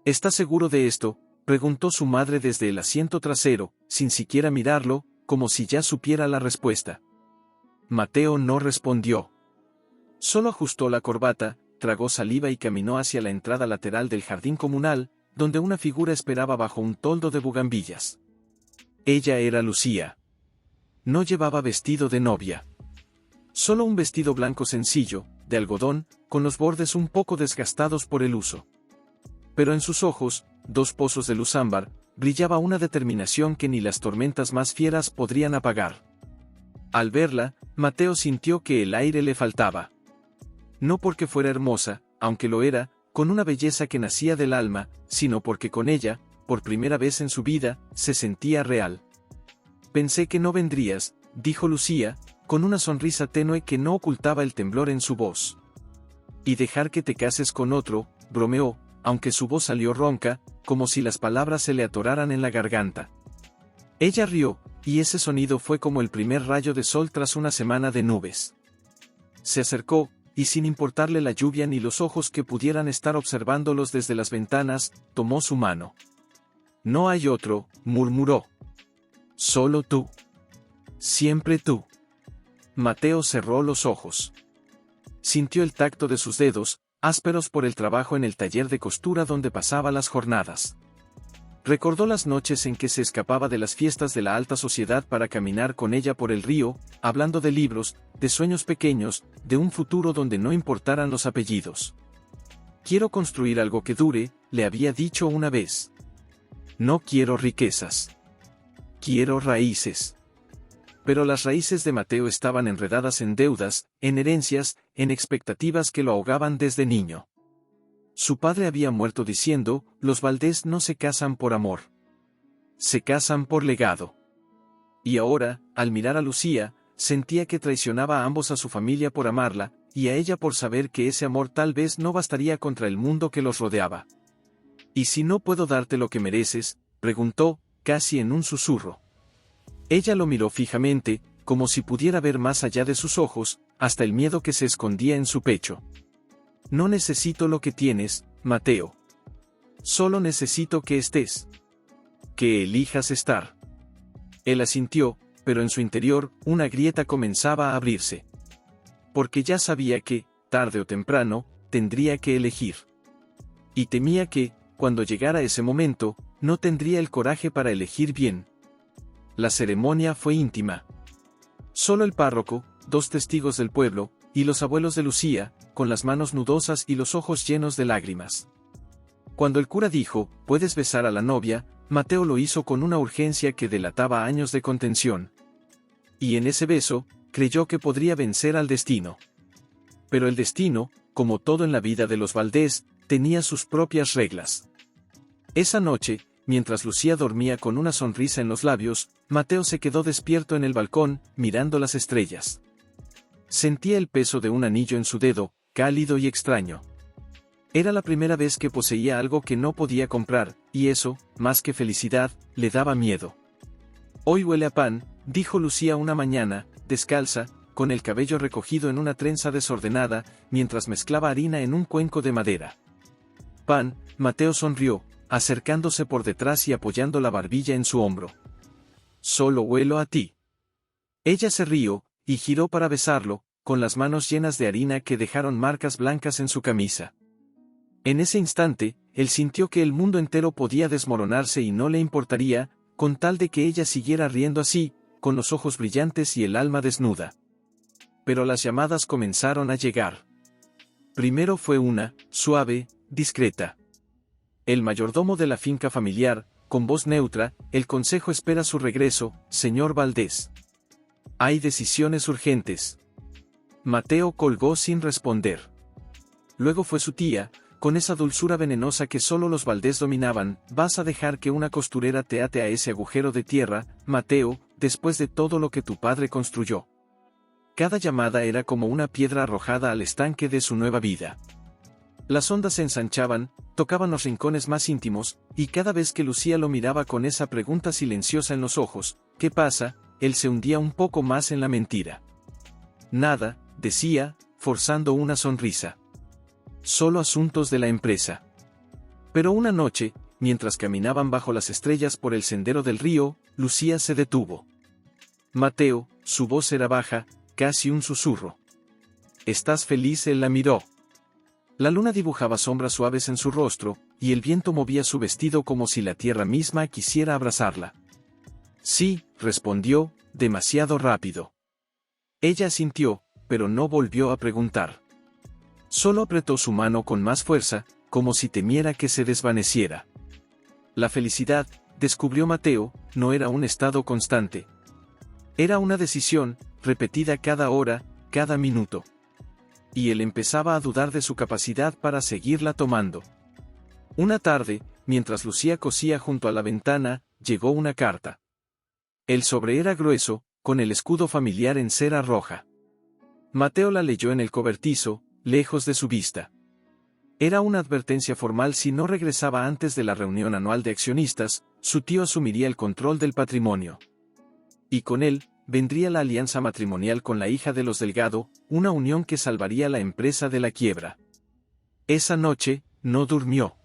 ¿Estás seguro de esto?, preguntó su madre desde el asiento trasero, sin siquiera mirarlo, como si ya supiera la respuesta. Mateo no respondió. Solo ajustó la corbata, tragó saliva y caminó hacia la entrada lateral del jardín comunal, donde una figura esperaba bajo un toldo de bugambillas. Ella era Lucía. No llevaba vestido de novia. Solo un vestido blanco sencillo, de algodón, con los bordes un poco desgastados por el uso. Pero en sus ojos, dos pozos de luz ámbar, brillaba una determinación que ni las tormentas más fieras podrían apagar. Al verla, Mateo sintió que el aire le faltaba. No porque fuera hermosa, aunque lo era, con una belleza que nacía del alma, sino porque con ella, por primera vez en su vida, se sentía real. Pensé que no vendrías, dijo Lucía, con una sonrisa tenue que no ocultaba el temblor en su voz. Y dejar que te cases con otro, bromeó, aunque su voz salió ronca, como si las palabras se le atoraran en la garganta. Ella rió, y ese sonido fue como el primer rayo de sol tras una semana de nubes. Se acercó, y sin importarle la lluvia ni los ojos que pudieran estar observándolos desde las ventanas, tomó su mano. No hay otro, murmuró. Solo tú. Siempre tú. Mateo cerró los ojos. Sintió el tacto de sus dedos, ásperos por el trabajo en el taller de costura donde pasaba las jornadas. Recordó las noches en que se escapaba de las fiestas de la alta sociedad para caminar con ella por el río, hablando de libros, de sueños pequeños, de un futuro donde no importaran los apellidos. Quiero construir algo que dure, le había dicho una vez. No quiero riquezas. Quiero raíces. Pero las raíces de Mateo estaban enredadas en deudas, en herencias, en expectativas que lo ahogaban desde niño. Su padre había muerto diciendo, los Valdés no se casan por amor. Se casan por legado. Y ahora, al mirar a Lucía, sentía que traicionaba a ambos, a su familia por amarla, y a ella por saber que ese amor tal vez no bastaría contra el mundo que los rodeaba. ¿Y si no puedo darte lo que mereces?, preguntó, casi en un susurro. Ella lo miró fijamente, como si pudiera ver más allá de sus ojos, hasta el miedo que se escondía en su pecho. No necesito lo que tienes, Mateo. Solo necesito que estés. Que elijas estar. Él asintió, pero en su interior, una grieta comenzaba a abrirse. Porque ya sabía que, tarde o temprano, tendría que elegir. Y temía que, cuando llegara ese momento, no tendría el coraje para elegir bien. La ceremonia fue íntima. Solo el párroco, dos testigos del pueblo, y los abuelos de Lucía, con las manos nudosas y los ojos llenos de lágrimas. Cuando el cura dijo, «Puedes besar a la novia», Mateo lo hizo con una urgencia que delataba años de contención. Y en ese beso, creyó que podría vencer al destino. Pero el destino, como todo en la vida de los Valdés, tenía sus propias reglas. Esa noche, mientras Lucía dormía con una sonrisa en los labios, Mateo se quedó despierto en el balcón, mirando las estrellas. Sentía el peso de un anillo en su dedo, cálido y extraño. Era la primera vez que poseía algo que no podía comprar, y eso, más que felicidad, le daba miedo. «Hoy huele a pan», dijo Lucía una mañana, descalza, con el cabello recogido en una trenza desordenada, mientras mezclaba harina en un cuenco de madera. «Pan», Mateo sonrió, acercándose por detrás y apoyando la barbilla en su hombro. «Solo huelo a ti». Ella se rió, y giró para besarlo, con las manos llenas de harina que dejaron marcas blancas en su camisa. En ese instante, él sintió que el mundo entero podía desmoronarse y no le importaría, con tal de que ella siguiera riendo así, con los ojos brillantes y el alma desnuda. Pero las llamadas comenzaron a llegar. Primero fue una, suave, discreta. El mayordomo de la finca familiar, con voz neutra, «El consejo espera su regreso, señor Valdés. Hay decisiones urgentes». Mateo colgó sin responder. Luego fue su tía, con esa dulzura venenosa que solo los Valdés dominaban. «¿Vas a dejar que una costurera te ate a ese agujero de tierra, Mateo, después de todo lo que tu padre construyó?» Cada llamada era como una piedra arrojada al estanque de su nueva vida. Las ondas se ensanchaban, tocaban los rincones más íntimos, y cada vez que Lucía lo miraba con esa pregunta silenciosa en los ojos, «¿Qué pasa?», él se hundía un poco más en la mentira. «Nada», decía, forzando una sonrisa. «Solo asuntos de la empresa». Pero una noche, mientras caminaban bajo las estrellas por el sendero del río, Lucía se detuvo. Mateo, su voz era baja, casi un susurro. ¿Estás feliz? Él la miró. La luna dibujaba sombras suaves en su rostro, y el viento movía su vestido como si la tierra misma quisiera abrazarla. Sí, respondió, demasiado rápido. Ella asintió, pero no volvió a preguntar. Solo apretó su mano con más fuerza, como si temiera que se desvaneciera. La felicidad, descubrió Mateo, no era un estado constante. Era una decisión, repetida cada hora, cada minuto. Y él empezaba a dudar de su capacidad para seguirla tomando. Una tarde, mientras Lucía cosía junto a la ventana, llegó una carta. El sobre era grueso, con el escudo familiar en cera roja. Mateo la leyó en el cobertizo, lejos de su vista. Era una advertencia formal: si no regresaba antes de la reunión anual de accionistas, su tío asumiría el control del patrimonio. Y con él, vendría la alianza matrimonial con la hija de los Delgado, una unión que salvaría la empresa de la quiebra. Esa noche, no durmió.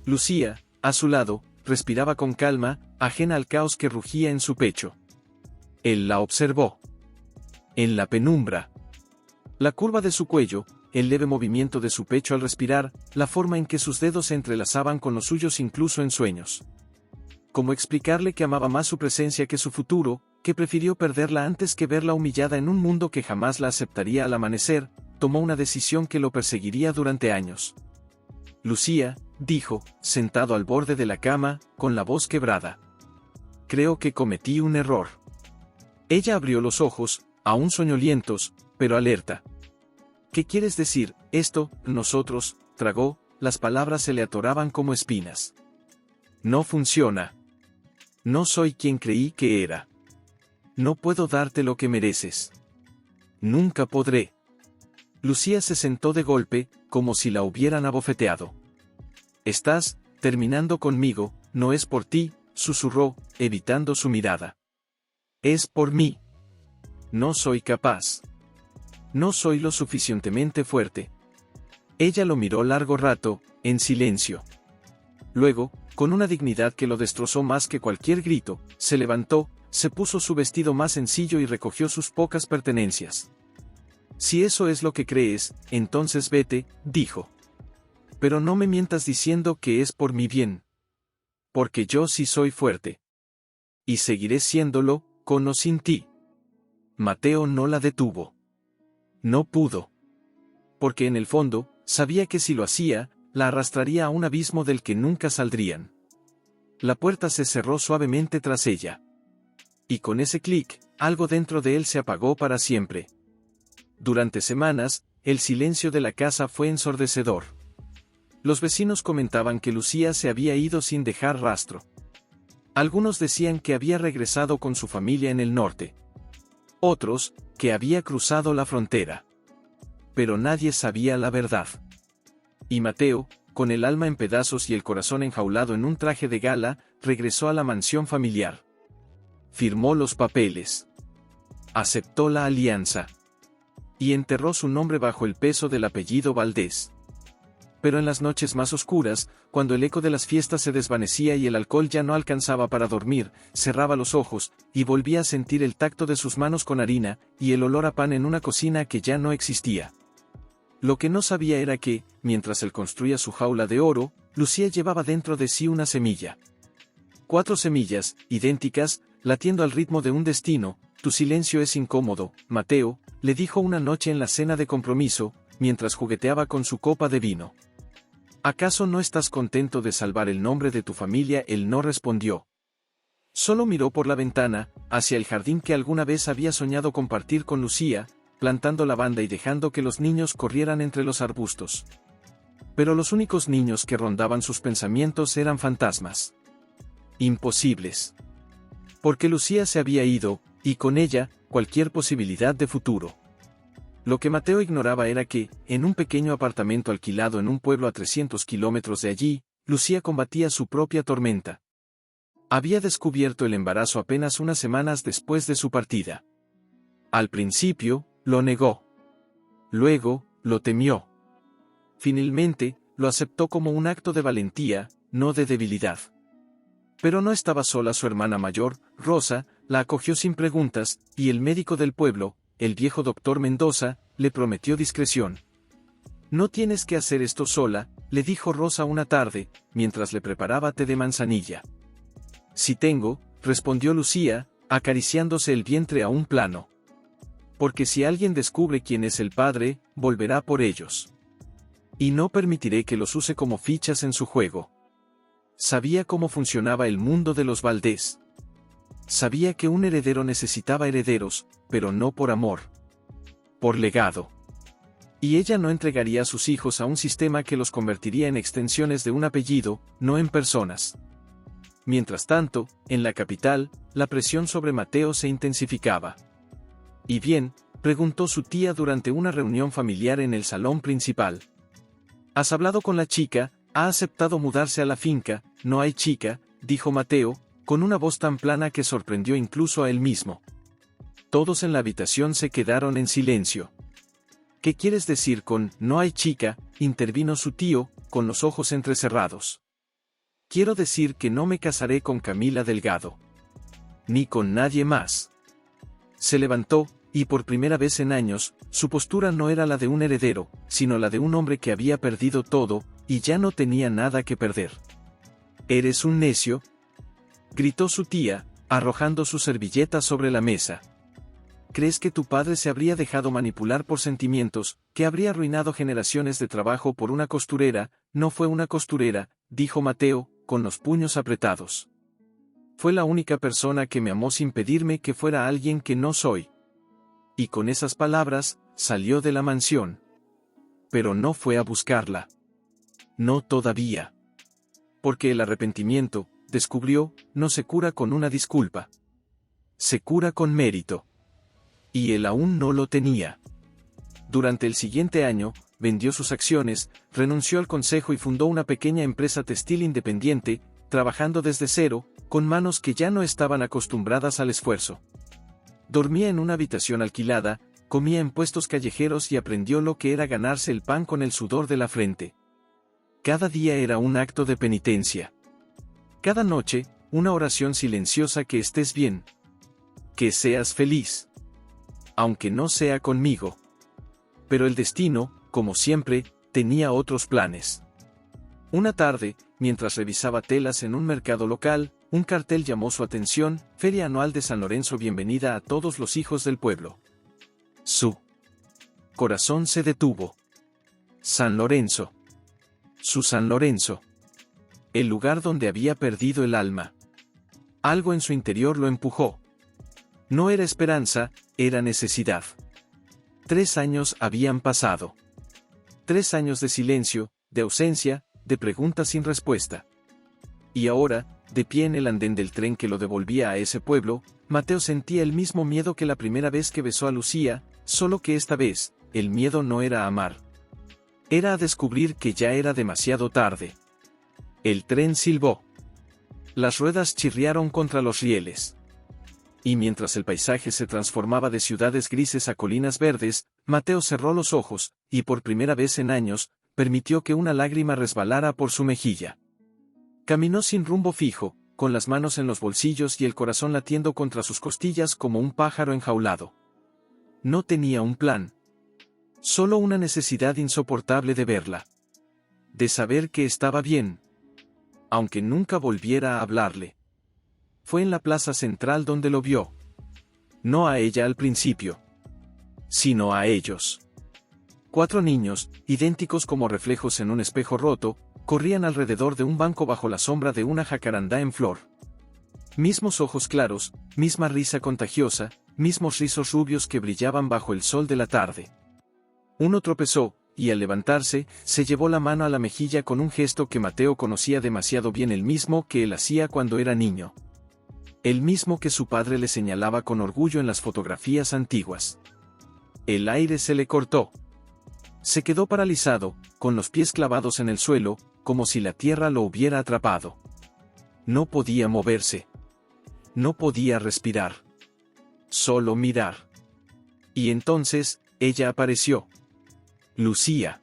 Lucía, a su lado, respiraba con calma, ajena al caos que rugía en su pecho. Él la observó. En la penumbra. La curva de su cuello, el leve movimiento de su pecho al respirar, la forma en que sus dedos se entrelazaban con los suyos incluso en sueños. ¿Cómo explicarle que amaba más su presencia que su futuro, que prefirió perderla antes que verla humillada en un mundo que jamás la aceptaría al amanecer? Tomó una decisión que lo perseguiría durante años. Lucía, dijo, sentado al borde de la cama, con la voz quebrada. Creo que cometí un error. Ella abrió los ojos, aún soñolientos, pero alerta. ¿Qué quieres decir? Esto, nosotros, tragó, las palabras se le atoraban como espinas. No funciona. No soy quien creí que era. No puedo darte lo que mereces. Nunca podré. Lucía se sentó de golpe, como si la hubieran abofeteado. Estás terminando conmigo, no es por ti, susurró, evitando su mirada. Es por mí. No soy capaz. No soy lo suficientemente fuerte. Ella lo miró largo rato, en silencio. Luego, con una dignidad que lo destrozó más que cualquier grito, se levantó, se puso su vestido más sencillo y recogió sus pocas pertenencias. Si eso es lo que crees, entonces vete, dijo. Pero no me mientas diciendo que es por mi bien. Porque yo sí soy fuerte. Y seguiré siéndolo, con o sin ti. Mateo no la detuvo. No pudo. Porque en el fondo, sabía que si lo hacía, la arrastraría a un abismo del que nunca saldrían. La puerta se cerró suavemente tras ella. Y con ese clic, algo dentro de él se apagó para siempre. Durante semanas, el silencio de la casa fue ensordecedor. Los vecinos comentaban que Lucía se había ido sin dejar rastro. Algunos decían que había regresado con su familia en el norte. Otros, que había cruzado la frontera. Pero nadie sabía la verdad. Y Mateo, con el alma en pedazos y el corazón enjaulado en un traje de gala, regresó a la mansión familiar. Firmó los papeles. Aceptó la alianza. Y enterró su nombre bajo el peso del apellido Valdés. Pero en las noches más oscuras, cuando el eco de las fiestas se desvanecía y el alcohol ya no alcanzaba para dormir, cerraba los ojos, y volvía a sentir el tacto de sus manos con harina, y el olor a pan en una cocina que ya no existía. Lo que no sabía era que, mientras él construía su jaula de oro, Lucía llevaba dentro de sí una semilla. 4 semillas, idénticas, latiendo al ritmo de un destino. Tu silencio es incómodo, Mateo, le dijo una noche en la cena de compromiso, mientras jugueteaba con su copa de vino. ¿Acaso no estás contento de salvar el nombre de tu familia? Él no respondió. Solo miró por la ventana, hacia el jardín que alguna vez había soñado compartir con Lucía, plantando lavanda y dejando que los niños corrieran entre los arbustos. Pero los únicos niños que rondaban sus pensamientos eran fantasmas. Imposibles. Porque Lucía se había ido, y con ella, cualquier posibilidad de futuro. Lo que Mateo ignoraba era que, en un pequeño apartamento alquilado en un pueblo a 300 kilómetros de allí, Lucía combatía su propia tormenta. Había descubierto el embarazo apenas unas semanas después de su partida. Al principio, lo negó. Luego, lo temió. Finalmente, lo aceptó como un acto de valentía, no de debilidad. Pero no estaba sola. Su hermana mayor, Rosa, la acogió sin preguntas, y el médico del pueblo, el viejo doctor Mendoza, le prometió discreción. «No tienes que hacer esto sola», le dijo Rosa una tarde, mientras le preparaba té de manzanilla. «Sí tengo», respondió Lucía, acariciándose el vientre a un plano. «Porque si alguien descubre quién es el padre, volverá por ellos. Y no permitiré que los use como fichas en su juego». Sabía cómo funcionaba el mundo de los Valdés. Sabía que un heredero necesitaba herederos, pero no por amor. Por legado. Y ella no entregaría a sus hijos a un sistema que los convertiría en extensiones de un apellido, no en personas. Mientras tanto, en la capital, la presión sobre Mateo se intensificaba. «¿Y bien?», preguntó su tía durante una reunión familiar en el salón principal. «¿Has hablado con la chica? ¿Ha aceptado mudarse a la finca?» «No hay chica», dijo Mateo, con una voz tan plana que sorprendió incluso a él mismo. Todos en la habitación se quedaron en silencio. «¿Qué quieres decir con «no hay chica?», intervino su tío, con los ojos entrecerrados. «Quiero decir que no me casaré con Camila Delgado. Ni con nadie más». Se levantó, y por primera vez en años, su postura no era la de un heredero, sino la de un hombre que había perdido todo, y ya no tenía nada que perder. «¿Eres un necio?», gritó su tía, arrojando su servilleta sobre la mesa. «¿Crees que tu padre se habría dejado manipular por sentimientos, que habría arruinado generaciones de trabajo por una costurera?» «No fue una costurera», dijo Mateo, con los puños apretados. «Fue la única persona que me amó sin pedirme que fuera alguien que no soy». Y con esas palabras, salió de la mansión. Pero no fue a buscarla. No todavía. Porque el arrepentimiento, descubrió, no se cura con una disculpa. Se cura con mérito. Y él aún no lo tenía. Durante el siguiente año, vendió sus acciones, renunció al consejo y fundó una pequeña empresa textil independiente, trabajando desde cero, con manos que ya no estaban acostumbradas al esfuerzo. Dormía en una habitación alquilada, comía en puestos callejeros y aprendió lo que era ganarse el pan con el sudor de la frente. Cada día era un acto de penitencia. Cada noche, una oración silenciosa: «Que estés bien. Que seas feliz. Aunque no sea conmigo». Pero el destino, como siempre, tenía otros planes. Una tarde, mientras revisaba telas en un mercado local, un cartel llamó su atención: «Feria Anual de San Lorenzo, bienvenida a todos los hijos del pueblo». Su corazón se detuvo. San Lorenzo. Su San Lorenzo. El lugar donde había perdido el alma. Algo en su interior lo empujó. No era esperanza, era necesidad. 3 años habían pasado. 3 años de silencio, de ausencia, de preguntas sin respuesta. Y ahora, de pie en el andén del tren que lo devolvía a ese pueblo, Mateo sentía el mismo miedo que la primera vez que besó a Lucía, solo que esta vez, el miedo no era a amar. Era a descubrir que ya era demasiado tarde. El tren silbó. Las ruedas chirriaron contra los rieles. Y mientras el paisaje se transformaba de ciudades grises a colinas verdes, Mateo cerró los ojos, y por primera vez en años, permitió que una lágrima resbalara por su mejilla. Caminó sin rumbo fijo, con las manos en los bolsillos y el corazón latiendo contra sus costillas como un pájaro enjaulado. No tenía un plan. Solo una necesidad insoportable de verla. De saber que estaba bien. Aunque nunca volviera a hablarle. Fue en la plaza central donde lo vio. No a ella al principio. Sino a ellos. 4 niños, idénticos como reflejos en un espejo roto, corrían alrededor de un banco bajo la sombra de una jacarandá en flor. Mismos ojos claros, misma risa contagiosa, mismos rizos rubios que brillaban bajo el sol de la tarde. Uno tropezó, y al levantarse, se llevó la mano a la mejilla con un gesto que Mateo conocía demasiado bien, el mismo que él hacía cuando era niño. El mismo que su padre le señalaba con orgullo en las fotografías antiguas. El aire se le cortó. Se quedó paralizado, con los pies clavados en el suelo, como si la tierra lo hubiera atrapado. No podía moverse. No podía respirar. Solo mirar. Y entonces, ella apareció. Lucía.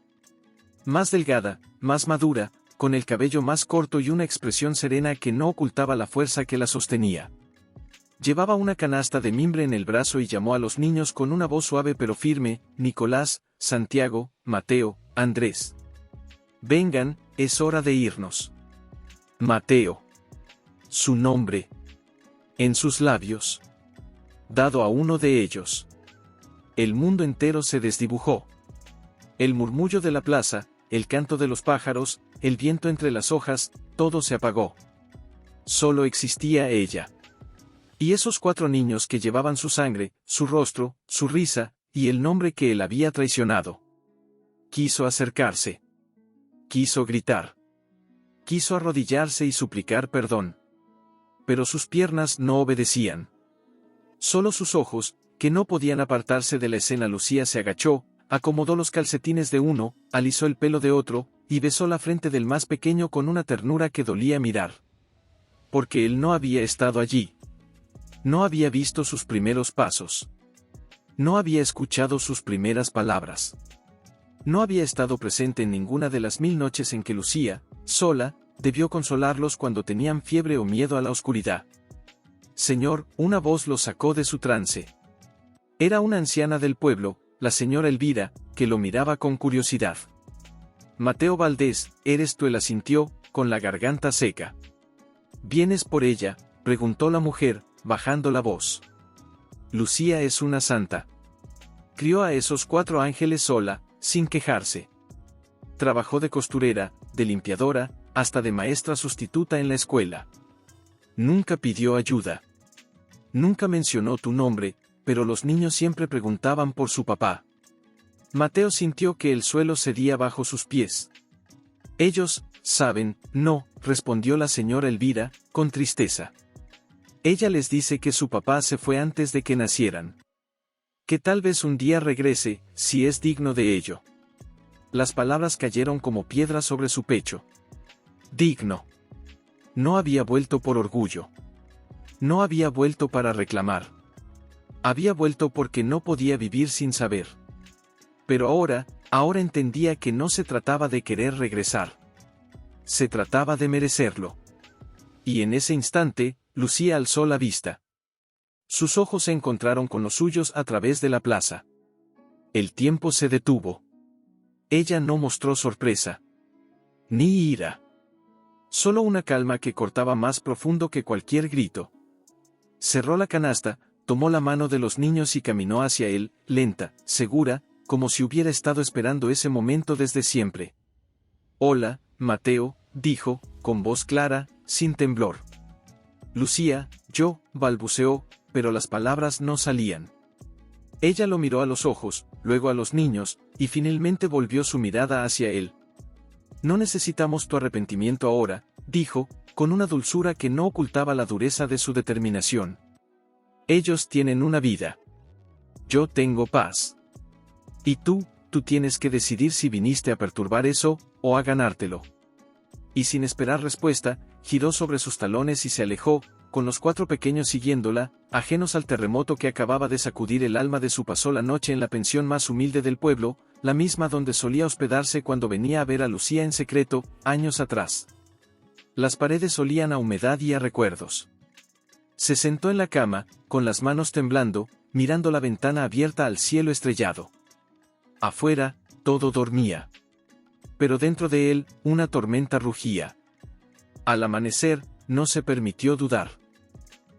Más delgada, más madura, con el cabello más corto y una expresión serena que no ocultaba la fuerza que la sostenía. Llevaba una canasta de mimbre en el brazo y llamó a los niños con una voz suave pero firme: Nicolás, Santiago, Mateo, Andrés. Vengan, es hora de irnos. Mateo. Su nombre. En sus labios. Dado a uno de ellos. El mundo entero se desdibujó. El murmullo de la plaza, el canto de los pájaros, el viento entre las hojas, todo se apagó. Solo existía ella. Y esos 4 niños que llevaban su sangre, su rostro, su risa, y el nombre que él había traicionado. Quiso acercarse. Quiso gritar. Quiso arrodillarse y suplicar perdón. Pero sus piernas no obedecían. Solo sus ojos, que no podían apartarse de la escena. Lucía se agachó, acomodó los calcetines de uno, alisó el pelo de otro, y besó la frente del más pequeño con una ternura que dolía mirar. Porque él no había estado allí. No había visto sus primeros pasos. No había escuchado sus primeras palabras. No había estado presente en ninguna de las 1000 noches en que Lucía, sola, debió consolarlos cuando tenían fiebre o miedo a la oscuridad. Señor, una voz los sacó de su trance. Era una anciana del pueblo, la señora Elvira, que lo miraba con curiosidad. Mateo Valdés, ¿eres tú? Él asintió, con la garganta seca. ¿Vienes por ella?, preguntó la mujer, bajando la voz. Lucía es una santa. Crió a esos 4 ángeles sola, sin quejarse. Trabajó de costurera, de limpiadora, hasta de maestra sustituta en la escuela. Nunca pidió ayuda. Nunca mencionó tu nombre, pero los niños siempre preguntaban por su papá. Mateo sintió que el suelo cedía bajo sus pies. Ellos, saben, no, respondió la señora Elvira, con tristeza. Ella les dice que su papá se fue antes de que nacieran. Que tal vez un día regrese, si es digno de ello. Las palabras cayeron como piedras sobre su pecho. Digno. No había vuelto por orgullo. No había vuelto para reclamar. Había vuelto porque no podía vivir sin saber. Pero ahora entendía que no se trataba de querer regresar. Se trataba de merecerlo. Y en ese instante, Lucía alzó la vista. Sus ojos se encontraron con los suyos a través de la plaza. El tiempo se detuvo. Ella no mostró sorpresa. Ni ira. Solo una calma que cortaba más profundo que cualquier grito. Cerró la canasta, tomó la mano de los niños y caminó hacia él, lenta, segura, como si hubiera estado esperando ese momento desde siempre. Hola, Mateo, dijo, con voz clara, sin temblor. Lucía, yo, balbuceó, pero las palabras no salían. Ella lo miró a los ojos, luego a los niños, y finalmente volvió su mirada hacia él. No necesitamos tu arrepentimiento ahora, dijo, con una dulzura que no ocultaba la dureza de su determinación. Ellos tienen una vida. Yo tengo paz. Y tú tienes que decidir si viniste a perturbar eso, o a ganártelo. Y sin esperar respuesta, giró sobre sus talones y se alejó, con los 4 pequeños siguiéndola, ajenos al terremoto que acababa de sacudir el alma de su. Pasó la noche en la pensión más humilde del pueblo, la misma donde solía hospedarse cuando venía a ver a Lucía en secreto, años atrás. Las paredes olían a humedad y a recuerdos. Se sentó en la cama, con las manos temblando, mirando la ventana abierta al cielo estrellado. Afuera, todo dormía. Pero dentro de él, una tormenta rugía. Al amanecer, no se permitió dudar.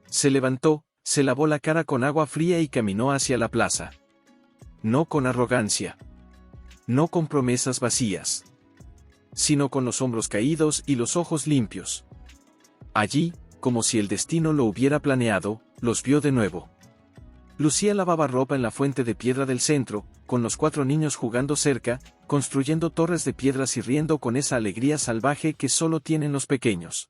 Se levantó, se lavó la cara con agua fría y caminó hacia la plaza. No con arrogancia. No con promesas vacías. Sino con los hombros caídos y los ojos limpios. Allí, como si el destino lo hubiera planeado, los vio de nuevo. Lucía lavaba ropa en la fuente de piedra del centro, con los 4 niños jugando cerca, construyendo torres de piedras y riendo con esa alegría salvaje que solo tienen los pequeños.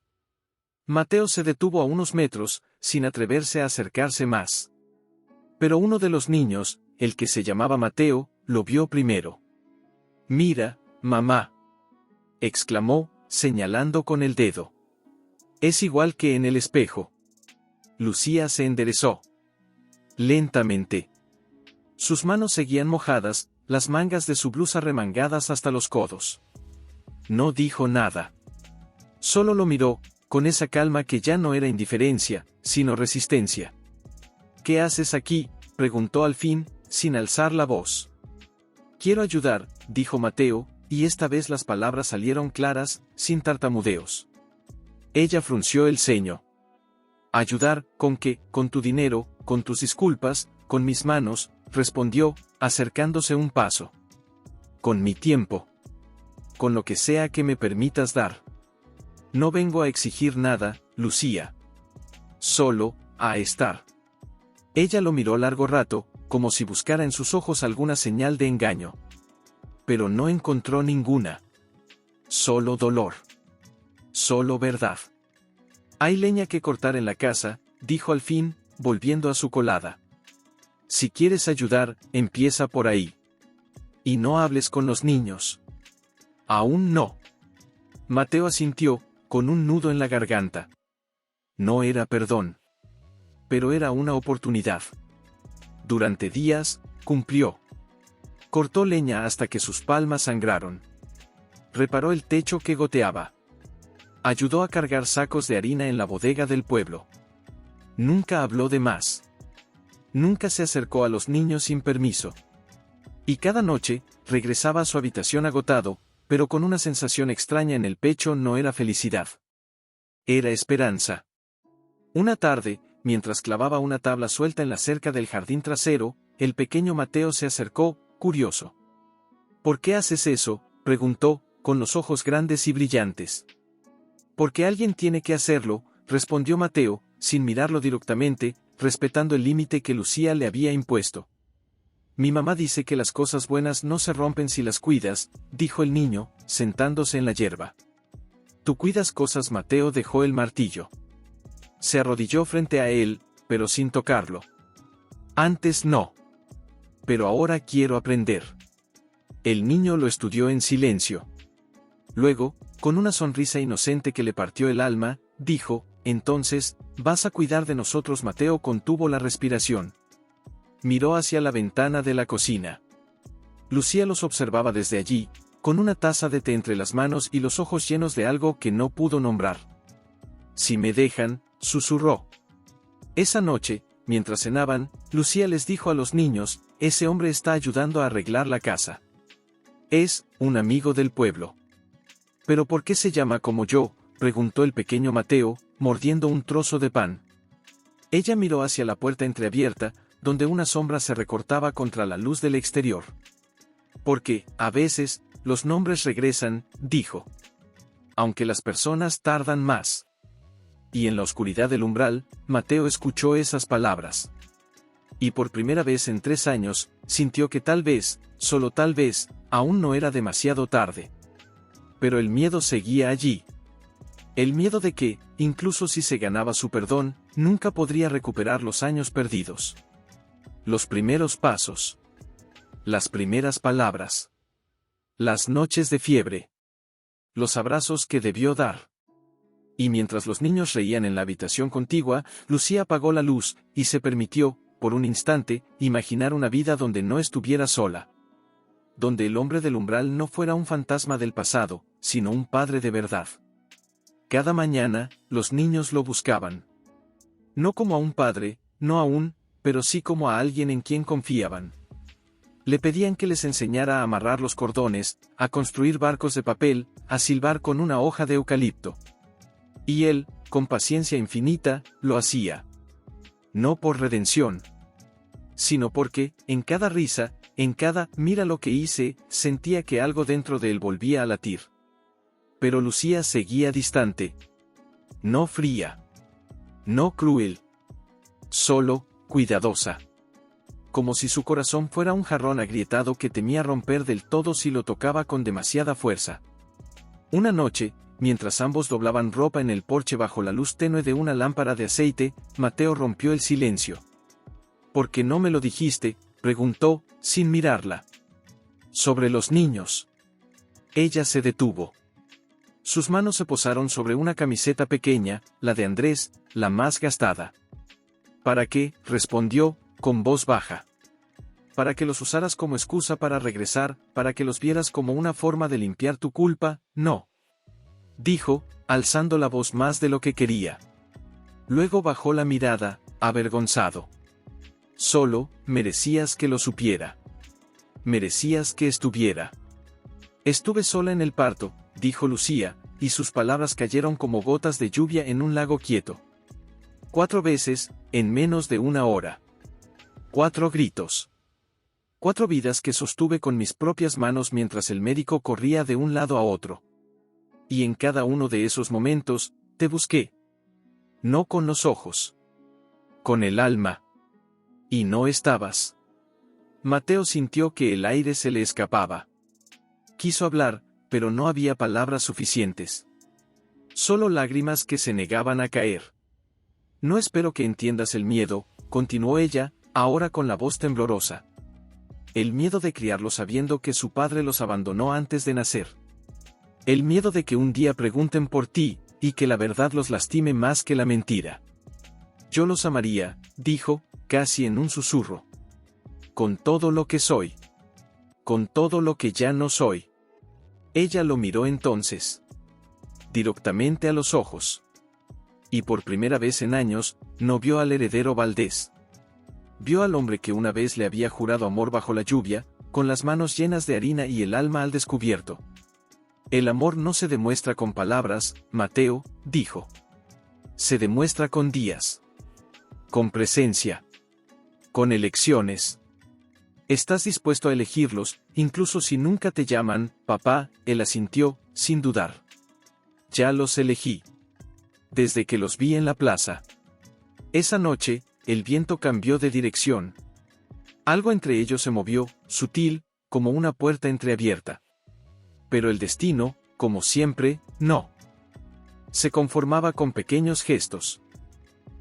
Mateo se detuvo a unos metros, sin atreverse a acercarse más. Pero uno de los niños, el que se llamaba Mateo, lo vio primero. «Mira, mamá», exclamó, señalando con el dedo. «Es igual que en el espejo». Lucía se enderezó. Lentamente. Sus manos seguían mojadas, las mangas de su blusa remangadas hasta los codos. No dijo nada. Solo lo miró, con esa calma que ya no era indiferencia, sino resistencia. ¿Qué haces aquí?, preguntó al fin, sin alzar la voz. Quiero ayudar, dijo Mateo, y esta vez las palabras salieron claras, sin tartamudeos. Ella frunció el ceño. ¿Ayudar, con qué? Con tu dinero, con tus disculpas, con mis manos, respondió, acercándose un paso. Con mi tiempo. Con lo que sea que me permitas dar. No vengo a exigir nada, Lucía. Solo, a estar. Ella lo miró largo rato, como si buscara en sus ojos alguna señal de engaño. Pero no encontró ninguna. Solo dolor. Solo verdad. Hay leña que cortar en la casa, dijo al fin, volviendo a su colada. Si quieres ayudar, empieza por ahí. Y no hables con los niños. Aún no. Mateo asintió, con un nudo en la garganta. No era perdón. Pero era una oportunidad. Durante días, cumplió. Cortó leña hasta que sus palmas sangraron. Reparó el techo que goteaba. Ayudó a cargar sacos de harina en la bodega del pueblo. Nunca habló de más. Nunca se acercó a los niños sin permiso. Y cada noche, regresaba a su habitación agotado, pero con una sensación extraña en el pecho. No era felicidad. Era esperanza. Una tarde, mientras clavaba una tabla suelta en la cerca del jardín trasero, el pequeño Mateo se acercó, curioso. ¿Por qué haces eso?, preguntó, con los ojos grandes y brillantes. Porque alguien tiene que hacerlo, respondió Mateo, sin mirarlo directamente, respetando el límite que Lucía le había impuesto. Mi mamá dice que las cosas buenas no se rompen si las cuidas, dijo el niño, sentándose en la hierba. ¿Tú cuidas cosas? Mateo dejó el martillo. Se arrodilló frente a él, pero sin tocarlo. Antes no. Pero ahora quiero aprender. El niño lo estudió en silencio. Luego, con una sonrisa inocente que le partió el alma, dijo, entonces, ¿vas a cuidar de nosotros? Mateo contuvo la respiración. Miró hacia la ventana de la cocina. Lucía los observaba desde allí, con una taza de té entre las manos y los ojos llenos de algo que no pudo nombrar. Si me dejan, susurró. Esa noche, mientras cenaban, Lucía les dijo a los niños, ese hombre está ayudando a arreglar la casa. Es un amigo del pueblo. ¿Pero por qué se llama como yo?, preguntó el pequeño Mateo, mordiendo un trozo de pan. Ella miró hacia la puerta entreabierta, donde una sombra se recortaba contra la luz del exterior. Porque, a veces, los nombres regresan, dijo. Aunque las personas tardan más. Y en la oscuridad del umbral, Mateo escuchó esas palabras. Y por primera vez en 3 años, sintió que tal vez, solo tal vez, aún no era demasiado tarde. Pero el miedo seguía allí. El miedo de que, incluso si se ganaba su perdón, nunca podría recuperar los años perdidos. Los primeros pasos. Las primeras palabras. Las noches de fiebre. Los abrazos que debió dar. Y mientras los niños reían en la habitación contigua, Lucía apagó la luz, y se permitió, por un instante, imaginar una vida donde no estuviera sola. Donde el hombre del umbral no fuera un fantasma del pasado, sino un padre de verdad. Cada mañana, los niños lo buscaban. No como a un padre, no aún, pero sí como a alguien en quien confiaban. Le pedían que les enseñara a amarrar los cordones, a construir barcos de papel, a silbar con una hoja de eucalipto. Y él, con paciencia infinita, lo hacía. No por redención, sino porque, en cada risa, en cada «mira lo que hice», sentía que algo dentro de él volvía a latir. Pero Lucía seguía distante. No fría. No cruel. Solo, cuidadosa. Como si su corazón fuera un jarrón agrietado que temía romper del todo si lo tocaba con demasiada fuerza. Una noche, mientras ambos doblaban ropa en el porche bajo la luz tenue de una lámpara de aceite, Mateo rompió el silencio. ¿Por qué no me lo dijiste?, preguntó, sin mirarla. Sobre los niños. Ella se detuvo. Sus manos se posaron sobre una camiseta pequeña, la de Andrés, la más gastada. ¿Para qué?, respondió, con voz baja. para que los usaras como excusa para regresar, para que los vieras como una forma de limpiar tu culpa, no. Dijo, alzando la voz más de lo que quería. Luego bajó la mirada, avergonzado. Solo, merecías que lo supiera. Merecías que estuviera. Estuve sola en el parto, dijo Lucía, y sus palabras cayeron como gotas de lluvia en un lago quieto. 4 veces, en menos de una hora. 4 gritos. 4 vidas que sostuve con mis propias manos mientras el médico corría de un lado a otro. Y en cada uno de esos momentos, te busqué. No con los ojos. Con el alma. Y no estabas. Mateo sintió que el aire se le escapaba. Quiso hablar, pero no había palabras suficientes. Solo lágrimas que se negaban a caer. No espero que entiendas el miedo, continuó ella, ahora con la voz temblorosa. El miedo de criarlos sabiendo que su padre los abandonó antes de nacer. El miedo de que un día pregunten por ti, y que la verdad los lastime más que la mentira. Yo los amaría, dijo, casi en un susurro. Con todo lo que soy. Con todo lo que ya no soy. Ella lo miró entonces. Directamente a los ojos. Y por primera vez en años, no vio al heredero Valdés. Vio al hombre que una vez le había jurado amor bajo la lluvia, con las manos llenas de harina y el alma al descubierto. El amor no se demuestra con palabras, Mateo, dijo. Se demuestra con días. Con presencia. Con elecciones. ¿Estás dispuesto a elegirlos, incluso si nunca te llaman, papá? Él asintió, sin dudar. Ya los elegí. Desde que los vi en la plaza. Esa noche, el viento cambió de dirección. Algo entre ellos se movió, sutil, como una puerta entreabierta. Pero el destino, como siempre, no. Se conformaba con pequeños gestos.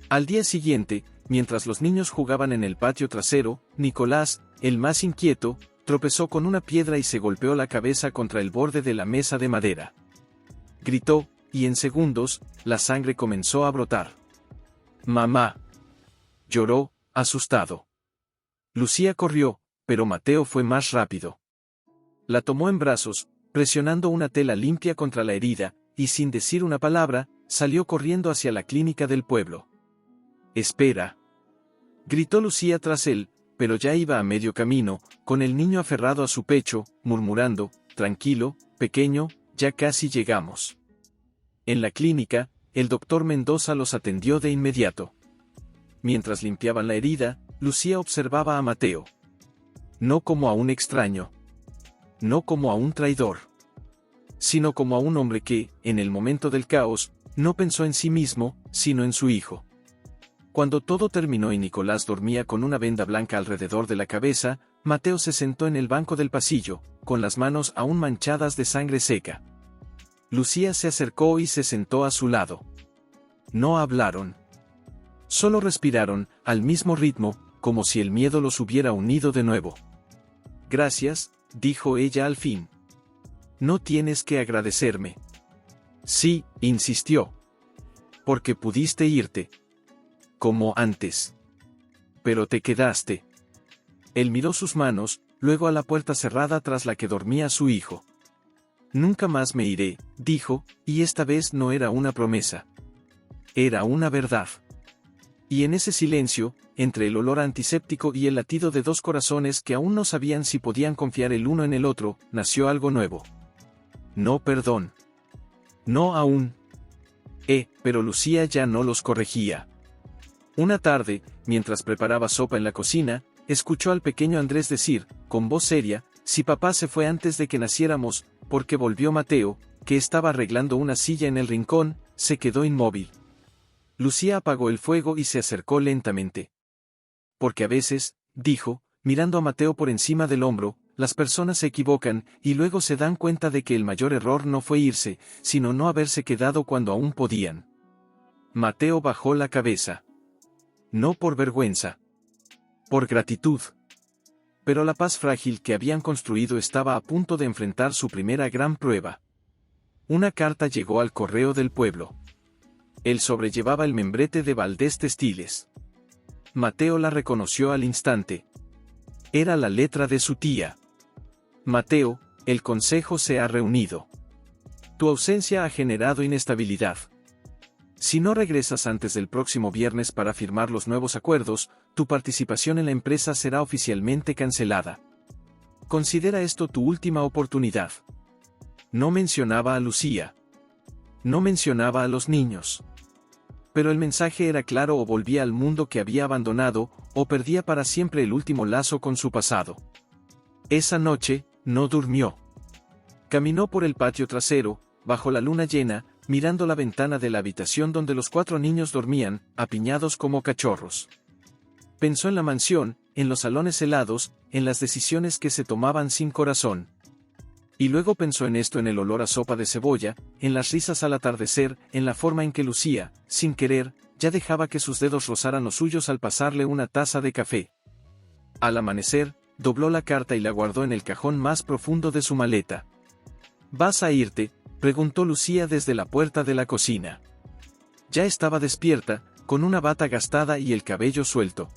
Al día siguiente, mientras los niños jugaban en el patio trasero, Nicolás, el más inquieto, tropezó con una piedra y se golpeó la cabeza contra el borde de la mesa de madera. Gritó, y en segundos, la sangre comenzó a brotar. ¡Mamá! Lloró, asustado. Lucía corrió, pero Mateo fue más rápido. La tomó en brazos, presionando una tela limpia contra la herida, y sin decir una palabra, salió corriendo hacia la clínica del pueblo. «Espera», gritó Lucía tras él, pero ya iba a medio camino, con el niño aferrado a su pecho, murmurando, «Tranquilo, pequeño, ya casi llegamos». En la clínica, el doctor Mendoza los atendió de inmediato. Mientras limpiaban la herida, Lucía observaba a Mateo. No como a un extraño. No como a un traidor. Sino como a un hombre que, en el momento del caos, no pensó en sí mismo, sino en su hijo. Cuando todo terminó y Nicolás dormía con una venda blanca alrededor de la cabeza, Mateo se sentó en el banco del pasillo, con las manos aún manchadas de sangre seca. Lucía se acercó y se sentó a su lado. No hablaron. Solo respiraron, al mismo ritmo, como si el miedo los hubiera unido de nuevo. «Gracias», dijo ella al fin. «No tienes que agradecerme». «Sí», insistió. «Porque pudiste irte. Como antes. Pero te quedaste». Él miró sus manos, luego a la puerta cerrada tras la que dormía su hijo. «Nunca más me iré», dijo, y esta vez no era una promesa. Era una verdad. Y en ese silencio, entre el olor antiséptico y el latido de dos corazones que aún no sabían si podían confiar el uno en el otro, nació algo nuevo. No perdón. No aún. Pero Lucía ya no los corregía. Una tarde, mientras preparaba sopa en la cocina, escuchó al pequeño Andrés decir, con voz seria, «Si papá se fue antes de que naciéramos, porque volvió Mateo», que estaba arreglando una silla en el rincón, se quedó inmóvil. Lucía apagó el fuego y se acercó lentamente. «Porque a veces», dijo, mirando a Mateo por encima del hombro, «las personas se equivocan, y luego se dan cuenta de que el mayor error no fue irse, sino no haberse quedado cuando aún podían». Mateo bajó la cabeza. No por vergüenza. Por gratitud. Pero la paz frágil que habían construido estaba a punto de enfrentar su primera gran prueba. Una carta llegó al correo del pueblo. El sobre llevaba el membrete de Valdés Textiles. Mateo la reconoció al instante. Era la letra de su tía. Mateo, el consejo se ha reunido. Tu ausencia ha generado inestabilidad. Si no regresas antes del próximo viernes para firmar los nuevos acuerdos, tu participación en la empresa será oficialmente cancelada. Considera esto tu última oportunidad. No mencionaba a Lucía. No mencionaba a los niños. Pero el mensaje era claro: o volvía al mundo que había abandonado, o perdía para siempre el último lazo con su pasado. Esa noche, no durmió. Caminó por el patio trasero, bajo la luna llena, mirando la ventana de la habitación donde los 4 niños dormían, apiñados como cachorros. Pensó en la mansión, en los salones helados, en las decisiones que se tomaban sin corazón. Y luego pensó en esto, en el olor a sopa de cebolla, en las risas al atardecer, en la forma en que Lucía, sin querer, ya dejaba que sus dedos rozaran los suyos al pasarle una taza de café. Al amanecer, dobló la carta y la guardó en el cajón más profundo de su maleta. ¿Vas a irte?, preguntó Lucía desde la puerta de la cocina. Ya estaba despierta, con una bata gastada y el cabello suelto.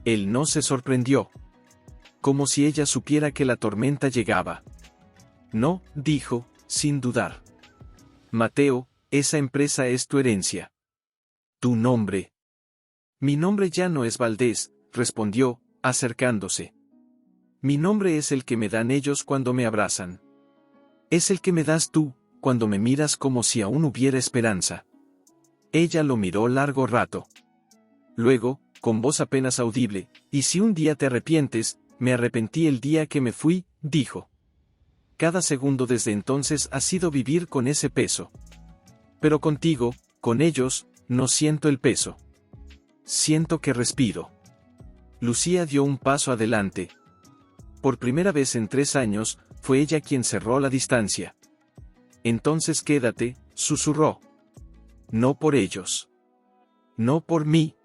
Él no se sorprendió. Como si ella supiera que la tormenta llegaba. No, dijo, sin dudar. Mateo, esa empresa es tu herencia. ¿Tu nombre? Mi nombre ya no es Valdés, respondió, acercándose. Mi nombre es el que me dan ellos cuando me abrazan. Es el que me das tú, cuando me miras como si aún hubiera esperanza. Ella lo miró largo rato. Luego, con voz apenas audible: y si un día te arrepientes, me arrepentí el día que me fui, dijo. Cada segundo desde entonces ha sido vivir con ese peso. Pero contigo, con ellos, no siento el peso. Siento que respiro. Lucía dio un paso adelante. Por primera vez en 3 años, fue ella quien cerró la distancia. Entonces quédate, susurró. No por ellos. No por mí.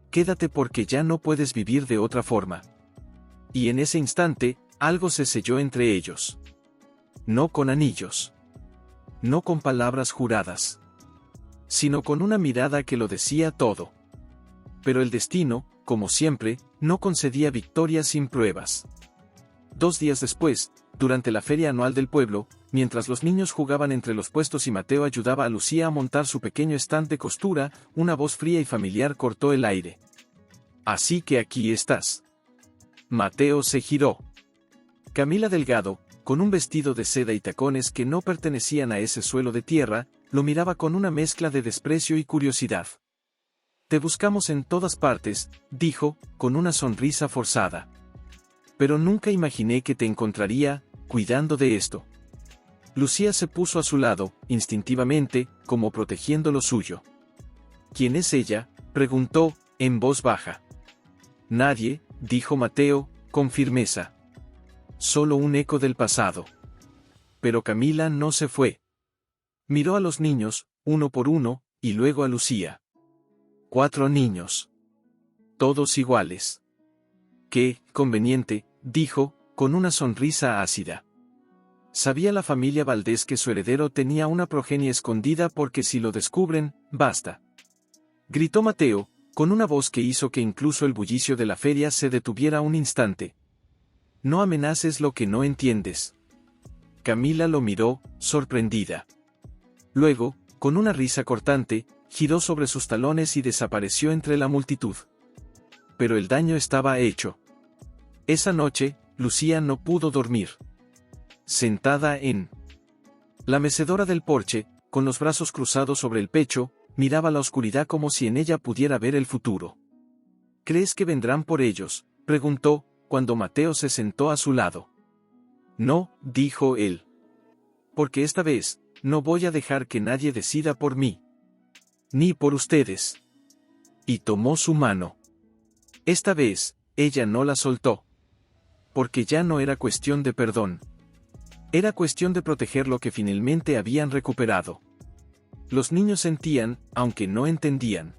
Quédate porque ya no puedes vivir de otra forma. Y en ese instante, algo se selló entre ellos. No con anillos. No con palabras juradas. Sino con una mirada que lo decía todo. Pero el destino, como siempre, no concedía victorias sin pruebas. 2 días después, durante la feria anual del pueblo, mientras los niños jugaban entre los puestos y Mateo ayudaba a Lucía a montar su pequeño stand de costura, una voz fría y familiar cortó el aire. Así que aquí estás. Mateo se giró. Camila Delgado, con un vestido de seda y tacones que no pertenecían a ese suelo de tierra, lo miraba con una mezcla de desprecio y curiosidad. Te buscamos en todas partes, dijo, con una sonrisa forzada. Pero nunca imaginé que te encontraría, cuidando de esto. Lucía se puso a su lado, instintivamente, como protegiendo lo suyo. ¿Quién es ella?, preguntó, en voz baja. Nadie, dijo Mateo, con firmeza. Solo un eco del pasado. Pero Camila no se fue. Miró a los niños, uno por uno, y luego a Lucía. 4 niños. Todos iguales. Qué conveniente, dijo, con una sonrisa ácida. Sabía la familia Valdés que su heredero tenía una progenie escondida porque si lo descubren, basta. Gritó Mateo, con una voz que hizo que incluso el bullicio de la feria se detuviera un instante. No amenaces lo que no entiendes. Camila lo miró, sorprendida. Luego, con una risa cortante, giró sobre sus talones y desapareció entre la multitud. Pero el daño estaba hecho. Esa noche, Lucía no pudo dormir. Sentada en la mecedora del porche, con los brazos cruzados sobre el pecho, miraba la oscuridad como si en ella pudiera ver el futuro. ¿Crees que vendrán por ellos?, preguntó, cuando Mateo se sentó a su lado. No, dijo él. Porque esta vez, no voy a dejar que nadie decida por mí. Ni por ustedes. Y tomó su mano. Esta vez, ella no la soltó. Porque ya no era cuestión de perdón. Era cuestión de proteger lo que finalmente habían recuperado. Los niños sentían, aunque no entendían.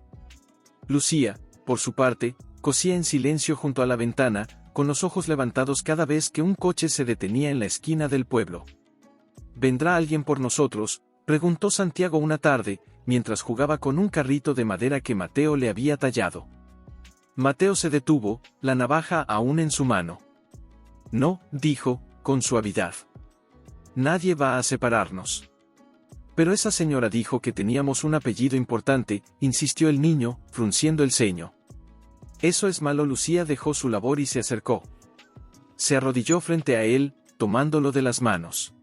Lucía, por su parte, cosía en silencio junto a la ventana, con los ojos levantados cada vez que un coche se detenía en la esquina del pueblo. ¿Vendrá alguien por nosotros?, preguntó Santiago una tarde, mientras jugaba con un carrito de madera que Mateo le había tallado. Mateo se detuvo, la navaja aún en su mano. No, dijo, con suavidad. Nadie va a separarnos. Pero esa señora dijo que teníamos un apellido importante, insistió el niño, frunciendo el ceño. Eso es malo. Lucía dejó su labor y se acercó. Se arrodilló frente a él, tomándolo de las manos.